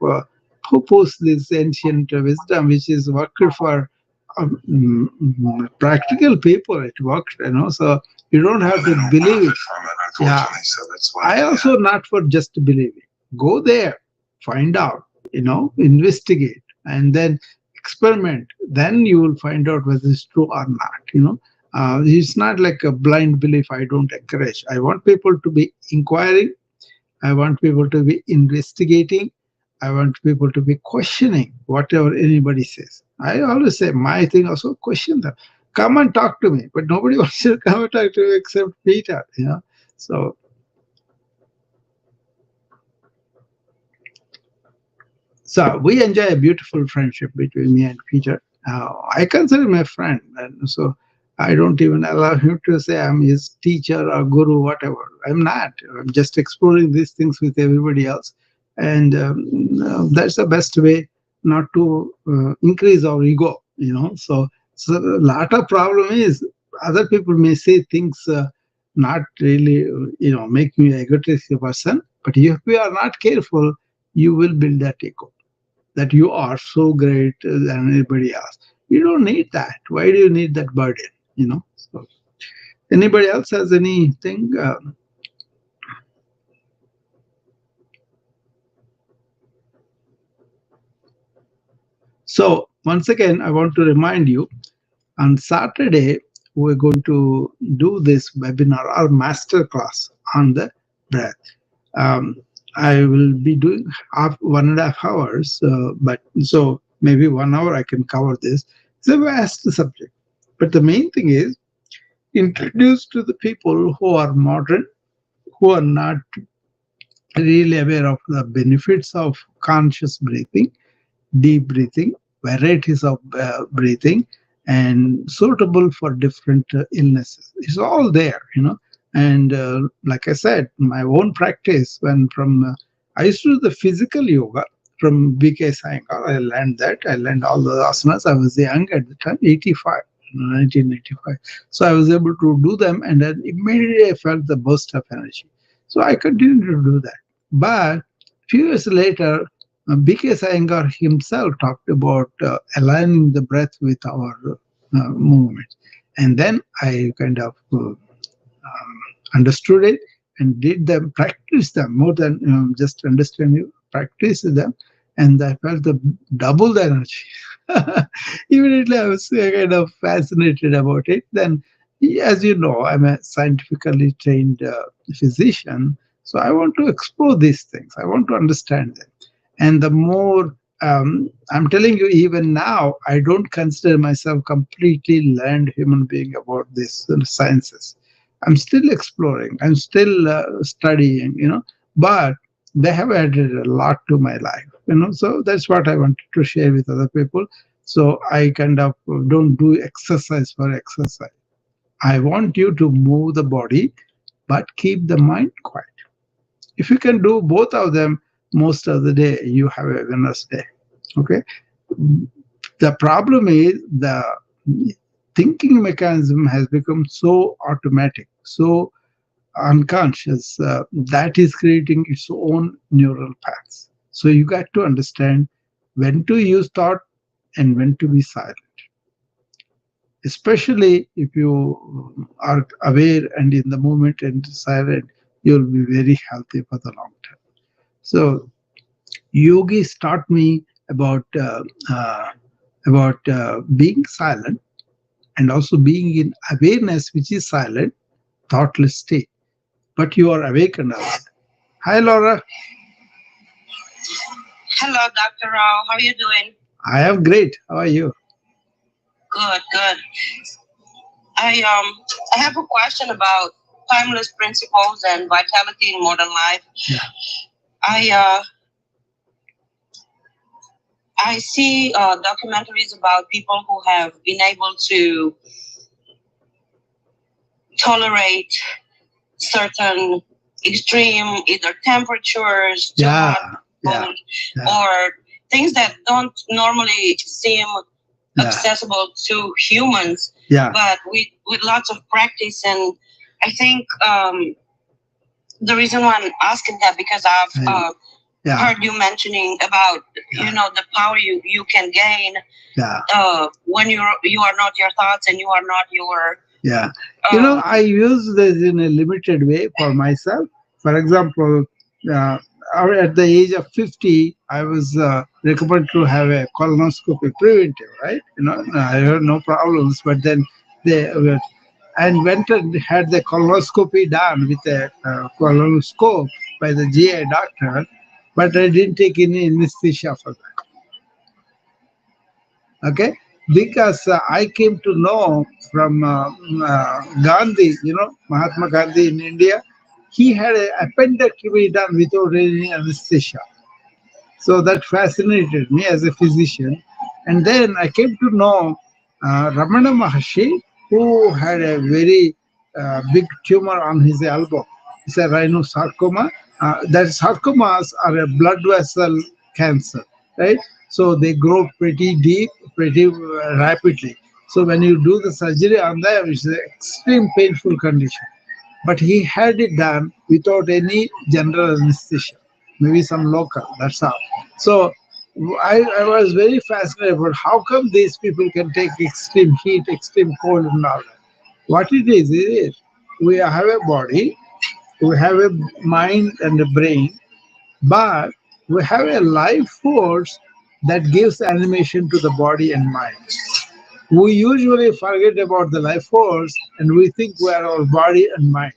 poo-poos this ancient wisdom, which is worked for practical people. It works, So you don't have to believe it. Yeah. So that's why. I also not for just believing. Go there, find out, investigate, and then experiment. Then you will find out whether it's true or not. It's not like a blind belief. I don't encourage. I want people to be inquiring. I want people to be investigating. I want people to be questioning whatever anybody says. I always say my thing also, question them. Come and talk to me. But nobody wants to come and talk to me except Peter, So we enjoy a beautiful friendship between me and Peter. I consider him a friend, and so I don't even allow him to say I'm his teacher or guru, whatever. I'm not. I'm just exploring these things with everybody else. And that's the best way not to increase our ego, So a lot of problem is other people may say things not really, make me an egotistic person. But if you are not careful, you will build that ego, that you are so great than anybody else. You don't need that. Why do you need that burden? So, anybody else has anything? So once again, I want to remind you, on Saturday, we're going to do this webinar or master class on the breath. I will be doing 1.5 hours, but so maybe 1 hour I can cover this. It's a vast subject. But the main thing is introduce to the people who are modern, who are not really aware of the benefits of conscious breathing, deep breathing, varieties of breathing, and suitable for different illnesses. It's all there, And like I said, my own practice, I used to do the physical yoga from B.K. Iyengar. I learned that. I learned all the asanas. I was young at the time, 1985. So I was able to do them, and then immediately I felt the burst of energy. So I continued to do that. But a few years later, B.K. Iyengar himself talked about aligning the breath with our movements. And then I kind of understood it and did them, practiced them more than just understanding, practiced them. and I felt the double the energy. Immediately, I was kind of fascinated about it. Then, as you know, I'm a scientifically trained physician, so I want to explore these things. I want to understand them. And the more I'm telling you, even now, I don't consider myself completely learned human being about these sciences. I'm still exploring. I'm still studying. But they have added a lot to my life. So that's what I wanted to share with other people. So I kind of don't do exercise for exercise. I want you to move the body, but keep the mind quiet. If you can do both of them most of the day, you have a winner's day. Okay. The problem is the thinking mechanism has become so automatic, so unconscious, that is creating its own neural paths. So you got to understand when to use thought and when to be silent. Especially if you are aware and in the moment and silent, you'll be very healthy for the long term. So yogis taught me about being silent and also being in awareness, which is silent, thoughtless state. But you are awake and aware. Hi, Laura. Hello, Dr. Rao. How are you doing? I am great. How are you? Good, good. I have a question about timeless principles and vitality in modern life. Yeah. I see documentaries about people who have been able to tolerate certain extreme either temperatures, too hot, cold, or things that don't normally seem accessible to humans. But with lots of practice, and I think the reason why I'm asking that because I've heard you mentioning about the power you can gain when you are not your thoughts and you are not your I use this in a limited way for myself. For example, at the age of 50, I was recommended to have a colonoscopy preventive, right? I had no problems, but then they and went and had the colonoscopy done with a colonoscope by the GI doctor, but I didn't take any anesthesia for that. Okay, because I came to know from Gandhi, Mahatma Gandhi in India, he had an appendectomy done without any anesthesia. So that fascinated me as a physician. And then I came to know Ramana Maharshi, who had a very big tumor on his elbow. It's a rhinosarcoma. That sarcomas are a blood vessel cancer, right? So they grow pretty deep, pretty rapidly. So when you do the surgery on them, it's an extreme painful condition. But he had it done without any general anesthesia, maybe some local, that's all. So I was very fascinated about how come these people can take extreme heat, extreme cold and all that. What it is we have a body, we have a mind and a brain, but we have a life force that gives animation to the body and mind. We usually forget about the life force and we think we are our body and mind.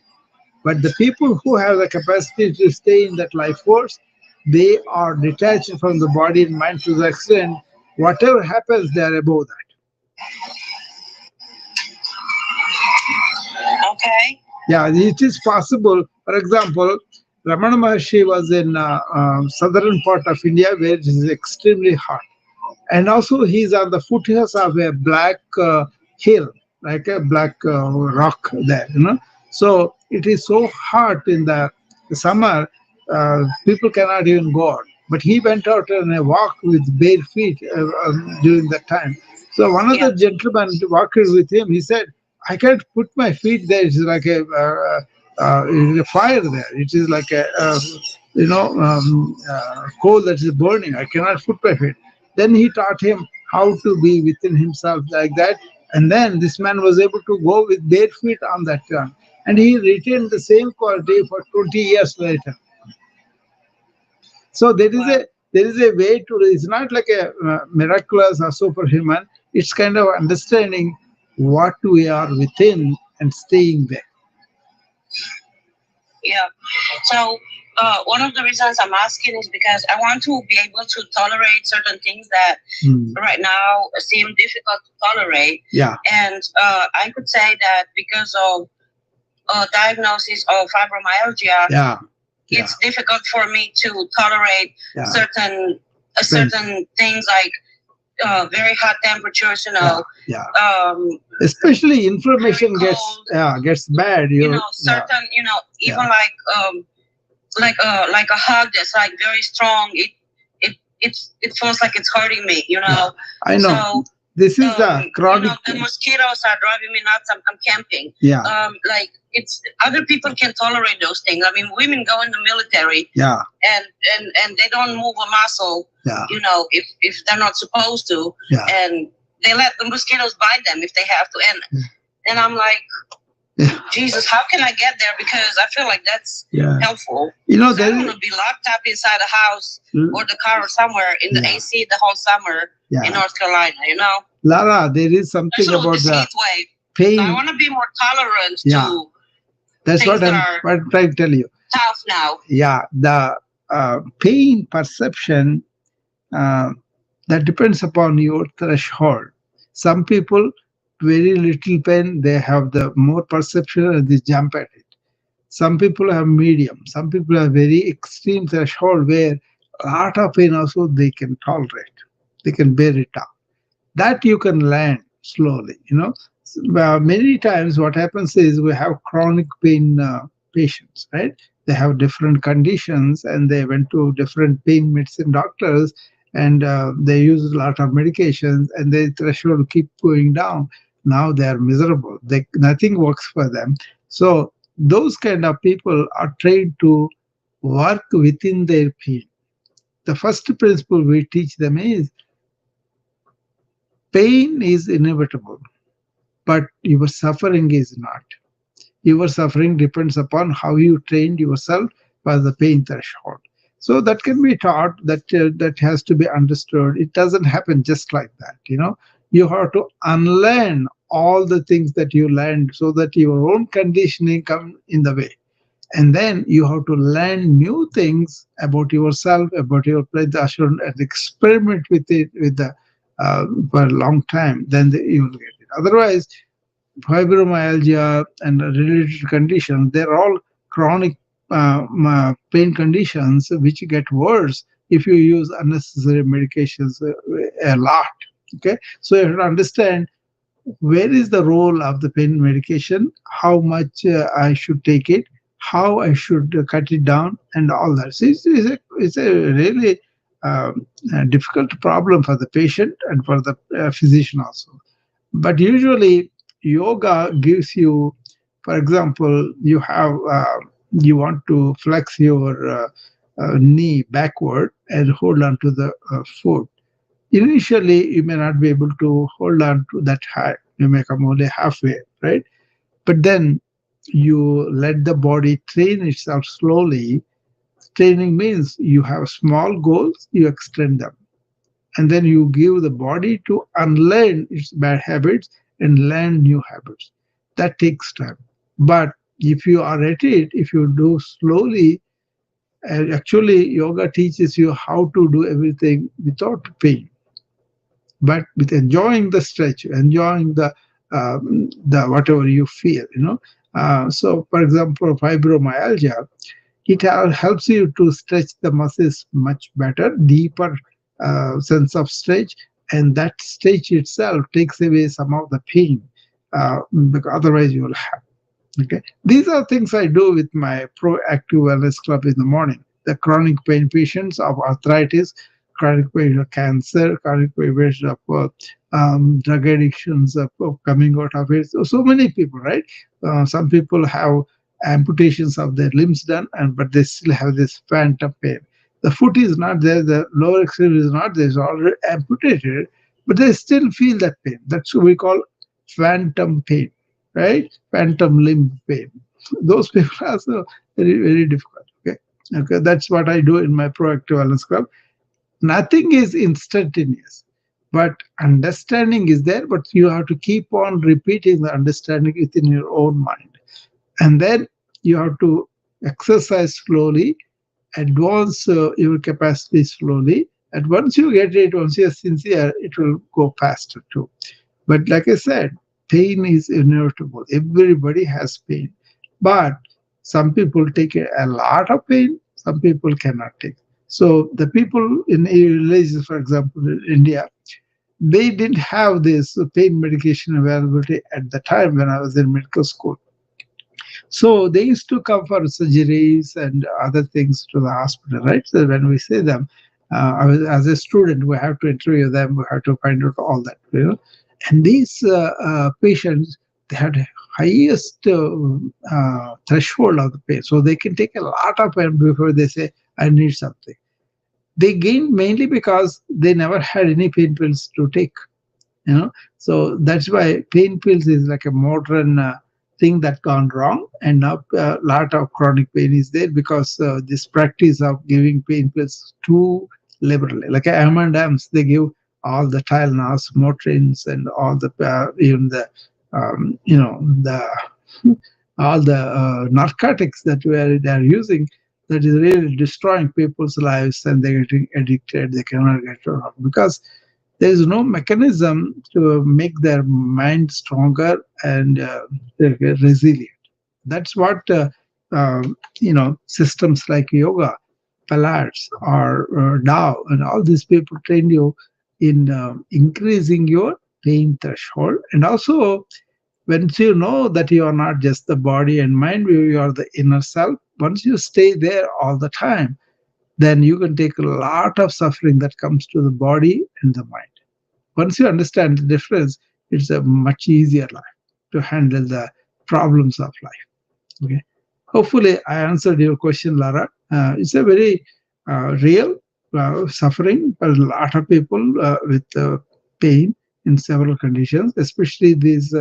But the people who have the capacity to stay in that life force, they are detached from the body and mind to the extent whatever happens, they are above that. Okay. Yeah, it is possible. For example, Ramana Maharshi was in southern part of India where it is extremely hot. And also he's on the foothills of a black hill, like a black rock there, So it is so hot in the summer, people cannot even go out. But he went out on a walk with bare feet during that time. So one of the gentlemen walked with him. He said, I can't put my feet there. It's like a fire there. It is like a, coal that is burning. I cannot put my feet. Then he taught him how to be within himself like that. And then this man was able to go with bare feet on that ground. And he retained the same quality for 20 years later. So there is there is a way to. It's not like a miraculous or superhuman. It's kind of understanding what we are within and staying there. Yeah. So one of the reasons I'm asking is because I want to be able to tolerate certain things that right now seem difficult to tolerate. Yeah. And I could say that because of diagnosis of fibromyalgia, yeah. it's difficult for me to tolerate certain things like very hot temperatures, especially inflammation gets bad. Certain, even like a hug that's like very strong. It feels like it's hurting me. I know. So, this is the chronic. The mosquitoes are driving me nuts. I'm camping. Yeah. Like it's other people can tolerate those things. I mean, women go in the military. Yeah. And they don't move a muscle. Yeah. If they're not supposed to. Yeah. And they let the mosquitoes bite them if they have to. And I'm like, Jesus, how can I get there? Because I feel like that's helpful. I don't want to be locked up inside a house or the car or somewhere in the AC the whole summer in North Carolina, Lara, there is something about the pain. So I want to be more tolerant to that's what I'm trying to tell you. Tough now. Yeah, the pain perception, that depends upon your threshold. Some people, very little pain, they have the more perception and they jump at it. Some people have medium. Some people have very extreme threshold where a lot of pain also they can tolerate. They can bear it up. That you can learn slowly, Many times what happens is we have chronic pain patients, right? They have different conditions and they went to different pain medicine doctors and they use a lot of medications and their threshold keep going down. Now they are miserable. Nothing works for them. So those kind of people are trained to work within their pain. The first principle we teach them is pain is inevitable, but your suffering is not. Your suffering depends upon how you trained yourself for the pain threshold. So that can be taught, that has to be understood. It doesn't happen just like that, You have to unlearn all the things that you learned so that your own conditioning come in the way. And then you have to learn new things about yourself, about your pleasure, and experiment with it for a long time. Then you will get it. Otherwise, fibromyalgia and related conditions, they're all chronic pain conditions which get worse if you use unnecessary medications a lot. Okay, so you have to understand where is the role of the pain medication, how much I should take it, how I should cut it down, and all that. So it's a really difficult problem for the patient and for the physician also. But usually, yoga gives you, for example, you want to flex your knee backward and hold on to the foot. Initially, you may not be able to hold on to that high. You may come only halfway, right? But then you let the body train itself slowly. Training means you have small goals, you extend them. And then you give the body to unlearn its bad habits and learn new habits. That takes time. But if you are at it, if you do slowly, actually yoga teaches you how to do everything without pain, but with enjoying the stretch, enjoying the whatever you feel, So, for example, fibromyalgia, it helps you to stretch the muscles much better, deeper sense of stretch, and that stretch itself takes away some of the pain, because otherwise you will have. Okay, these are things I do with my Proactive Wellness Club in the morning. The chronic pain patients of arthritis, chronic pain of cancer, chronic pain of drug addictions, of coming out of it. So many people, right? Some people have amputations of their limbs done, but they still have this phantom pain. The foot is not there, the lower extremity is not there, it's already amputated, but they still feel that pain. That's what we call phantom pain, right? Phantom limb pain. Those people are so very, very difficult. Okay, that's what I do in my Proactive Wellness Club. Nothing is instantaneous, but understanding is there, but you have to keep on repeating the understanding within your own mind. And then you have to exercise slowly, advance your capacity slowly. And once you get it, once you're sincere, it will go faster too. But like I said, pain is inevitable. Everybody has pain. But some people take a lot of pain, some people cannot take. So the people in villages, for example, in India, they didn't have this pain medication availability at the time when I was in medical school. So they used to come for surgeries and other things to the hospital, right? So when we see them, as a student, we have to interview them, we have to find out all that, And these patients, they had highest threshold of the pain. So they can take a lot of pain before they say, I need something. They gained mainly because they never had any pain pills to take, So that's why pain pills is like a modern thing that gone wrong, and now a lot of chronic pain is there because this practice of giving pain pills too liberally. Like M&Ms, they give all the Tylenols, Motrins, and all the even the the all the narcotics that they are using, that is really destroying people's lives, and they're getting addicted. They cannot get out because there is no mechanism to make their mind stronger and resilient. That's what systems like yoga, Pilates, or Tao, and all these people train you in increasing your pain threshold. And also, once you know that you are not just the body and mind, you are the inner self. Once you stay there all the time, then you can take a lot of suffering that comes to the body and the mind. Once you understand the difference, it's a much easier life to handle the problems of life. Okay. Hopefully, I answered your question, Lara. It's a very real suffering for a lot of people with pain in several conditions, especially these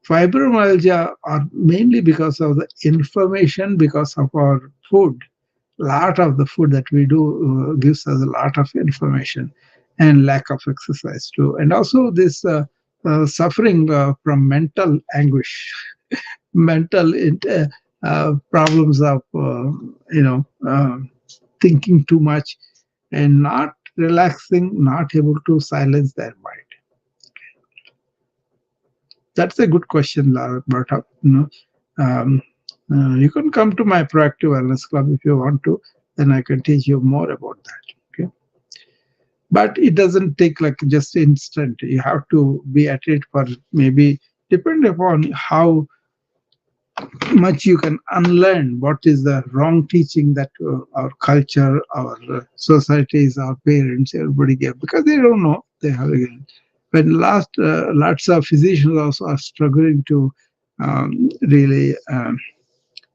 fibromyalgia are mainly because of the inflammation, because of our food. A lot of the food that we do gives us a lot of inflammation and lack of exercise too. And also this suffering from mental anguish, mental problems of, thinking too much and not relaxing, not able to silence their mind. That's a good question, Lara brought up. You can come to my Proactive Wellness Club if you want to, then I can teach you more about that. Okay, but it doesn't take like just instant. You have to be at it for maybe, depending upon how much you can unlearn what is the wrong teaching that our culture, our societies, our parents, everybody gave, because they don't know they have again. But lots of physicians also are struggling to really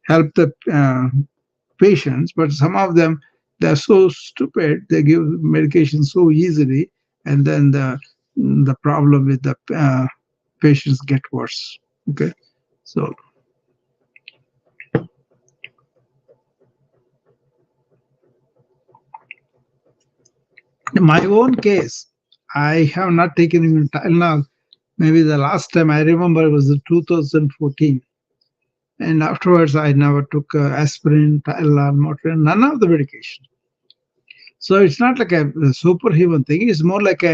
help the patients, but some of them, they're so stupid, they give medication so easily, and then the problem with the patients get worse. Okay, so in my own case, I have not taken even Tylenol. Maybe the last time I remember was 2014. And afterwards, I never took aspirin, Tylenol, Motrin, none of the medication. So it's not like a superhuman thing. It's more like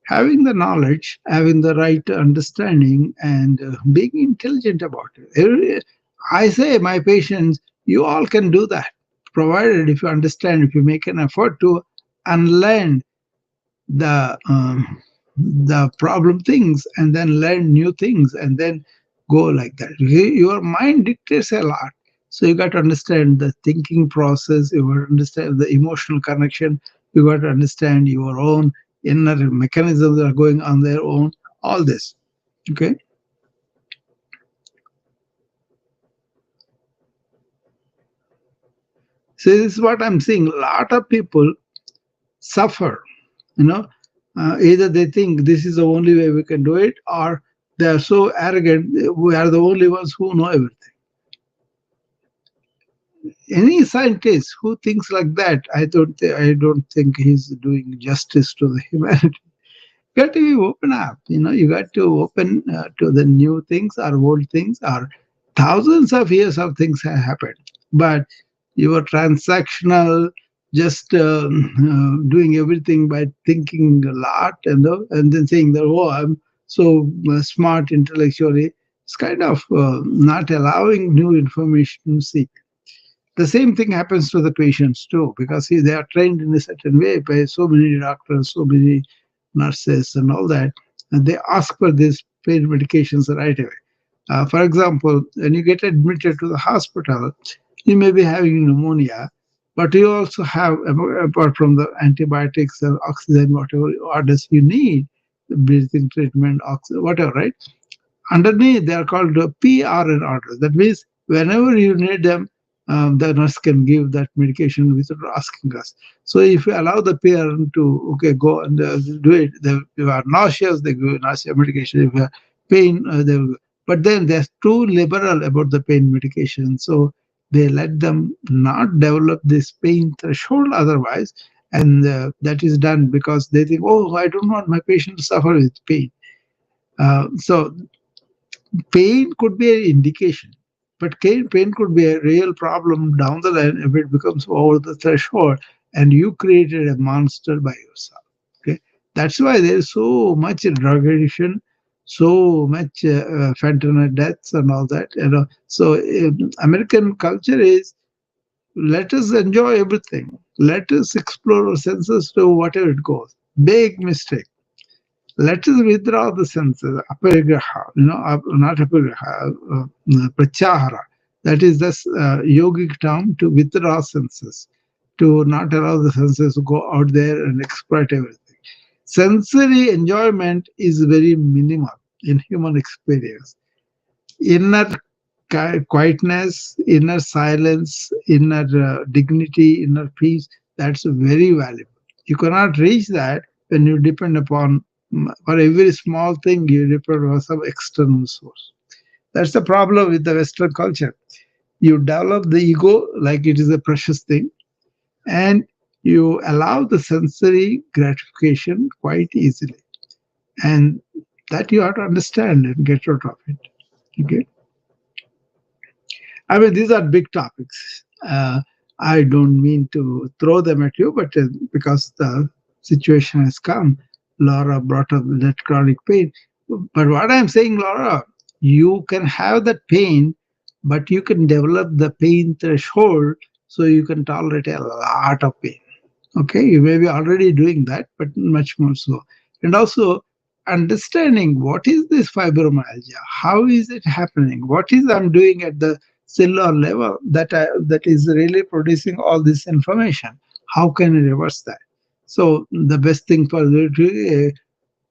having the knowledge, having the right understanding, and being intelligent about it. I say, my patients, you all can do that, provided if you understand, if you make an effort to unlearn the problem things and then learn new things and then go like that. Your mind dictates a lot, so you got to understand the thinking process, you got to understand the emotional connection, you got to understand your own inner mechanisms that are going on their own, all this. Okay, so this is what I'm seeing. A lot of people suffer, either they think this is the only way we can do it, or they are so arrogant, we are the only ones who know everything. any scientist who thinks like that, I don't think he's doing justice to the humanity. You got to be open up. You got to open to the new things or old things, or thousands of years of things have happened. But you were transactional, just doing everything by thinking a lot, and then saying that, oh, I'm so smart intellectually. It's kind of not allowing new information to seek. The same thing happens to the patients too, because see, they are trained in a certain way by so many doctors, so many nurses, and all that, and they ask for these pain medications right away. For example, when you get admitted to the hospital, you may be having pneumonia, but you also have, apart from the antibiotics and oxygen, whatever orders you need, breathing treatment, oxygen, whatever, right? Underneath, they are called PRN orders. That means whenever you need them, the nurse can give that medication without asking us. So if you allow the PRN to go and do it, if you are nauseous, they give nausea medication. If you have pain, they will. But then they're too liberal about the pain medication, so they let them not develop this pain threshold otherwise, and that is done because they think, oh, I don't want my patient to suffer with pain. So pain could be an indication, but pain could be a real problem down the line if it becomes over the threshold and you created a monster by yourself. Okay, that's why there's so much drug addiction, so much fentanyl deaths and all that. So American culture is, let us enjoy everything, let us explore our senses to whatever it goes. Big mistake. Let us withdraw the senses, aparigraha, not aparigraha, pratyahara. That is the yogic term to withdraw senses, to not allow the senses to go out there and exploit everything. Sensory enjoyment is very minimal in human experience. Inner quietness, inner silence, inner dignity, inner peace, that's very valuable. You cannot reach that when you depend upon, for every small thing, you depend on some external source. That's the problem with the Western culture. You develop the ego like it is a precious thing, and you allow the sensory gratification quite easily. And that you have to understand and get out of it. Okay. I mean, these are big topics. I don't mean to throw them at you, but because the situation has come, Laura brought up that chronic pain. But what I'm saying, Laura, you can have that pain, but you can develop the pain threshold so you can tolerate a lot of pain. Okay, you may be already doing that, but much more so. And also understanding what is this fibromyalgia, how is it happening, what is I'm doing at the cellular level that is really producing all this information. How can I reverse that? So the best thing for you to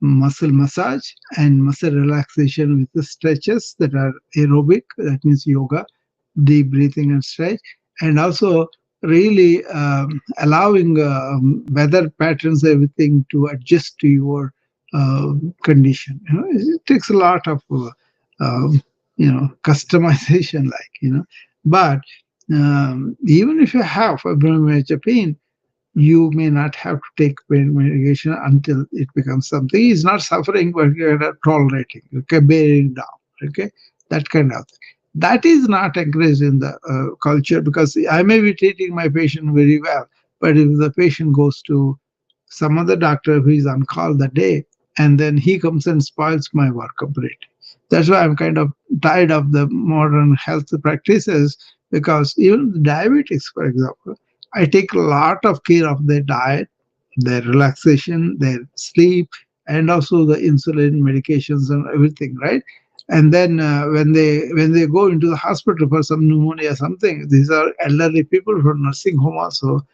muscle massage and muscle relaxation with the stretches that are aerobic, that means yoga, deep breathing and stretch, and also really allowing weather patterns, everything to adjust to your condition. It takes a lot of customization, but even if you have fibromyalgia pain, you may not have to take pain medication until it becomes something. He's not suffering, but you're tolerating, okay, bearing down, okay, that kind of thing. That is not encouraged in the culture, because I may be treating my patient very well, but if the patient goes to some other doctor who is on call that day, and then he comes and spoils my work completely. That's why I'm kind of tired of the modern health practices, because even the diabetics, for example, I take a lot of care of their diet, their relaxation, their sleep, and also the insulin medications and everything, right? And then when they go into the hospital for some pneumonia or something, these are elderly people from nursing home also,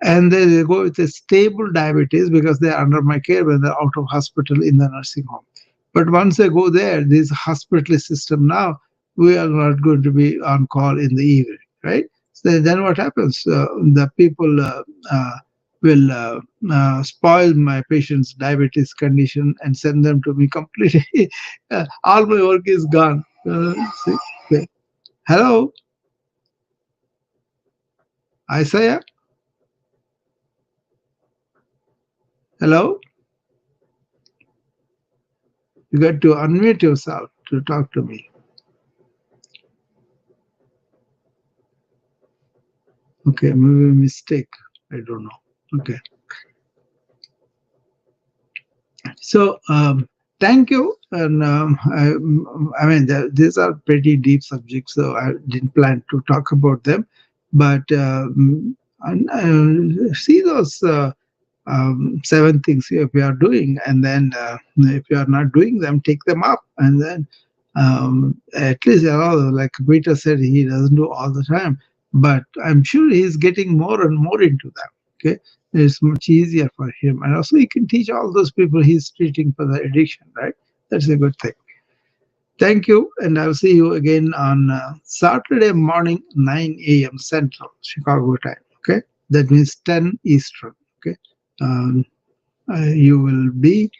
and they go with a stable diabetes because they are under my care when they're out of hospital in the nursing home. But once they go there, this hospitalist system now, we are not going to be on call in the evening, right? So then what happens? The people will spoil my patient's diabetes condition and send them to me completely. All my work is gone. See? Okay. Hello? Isaiah? Hello? You got to unmute yourself to talk to me. Okay, maybe a mistake. I don't know. Okay. So thank you. And I mean, these are pretty deep subjects, so I didn't plan to talk about them. But see those 7 things if you are doing, and then if you are not doing them, take them up, and then at least, like Peter said, he doesn't do all the time, but I'm sure he's getting more and more into them. Okay, it's much easier for him, and also he can teach all those people he's treating for the addiction, right? That's a good thing. Thank you, and I'll see you again on Saturday morning, 9 a.m. Central, Chicago time. Okay, that means 10 Eastern. Okay, you will be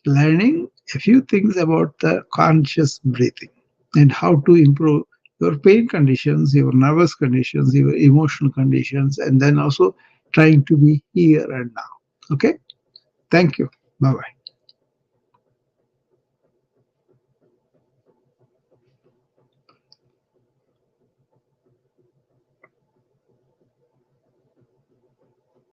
learning a few things about the conscious breathing and how to improve your pain conditions, your nervous conditions, your emotional conditions, and then also trying to be here and now. Okay? Thank you. Bye-bye.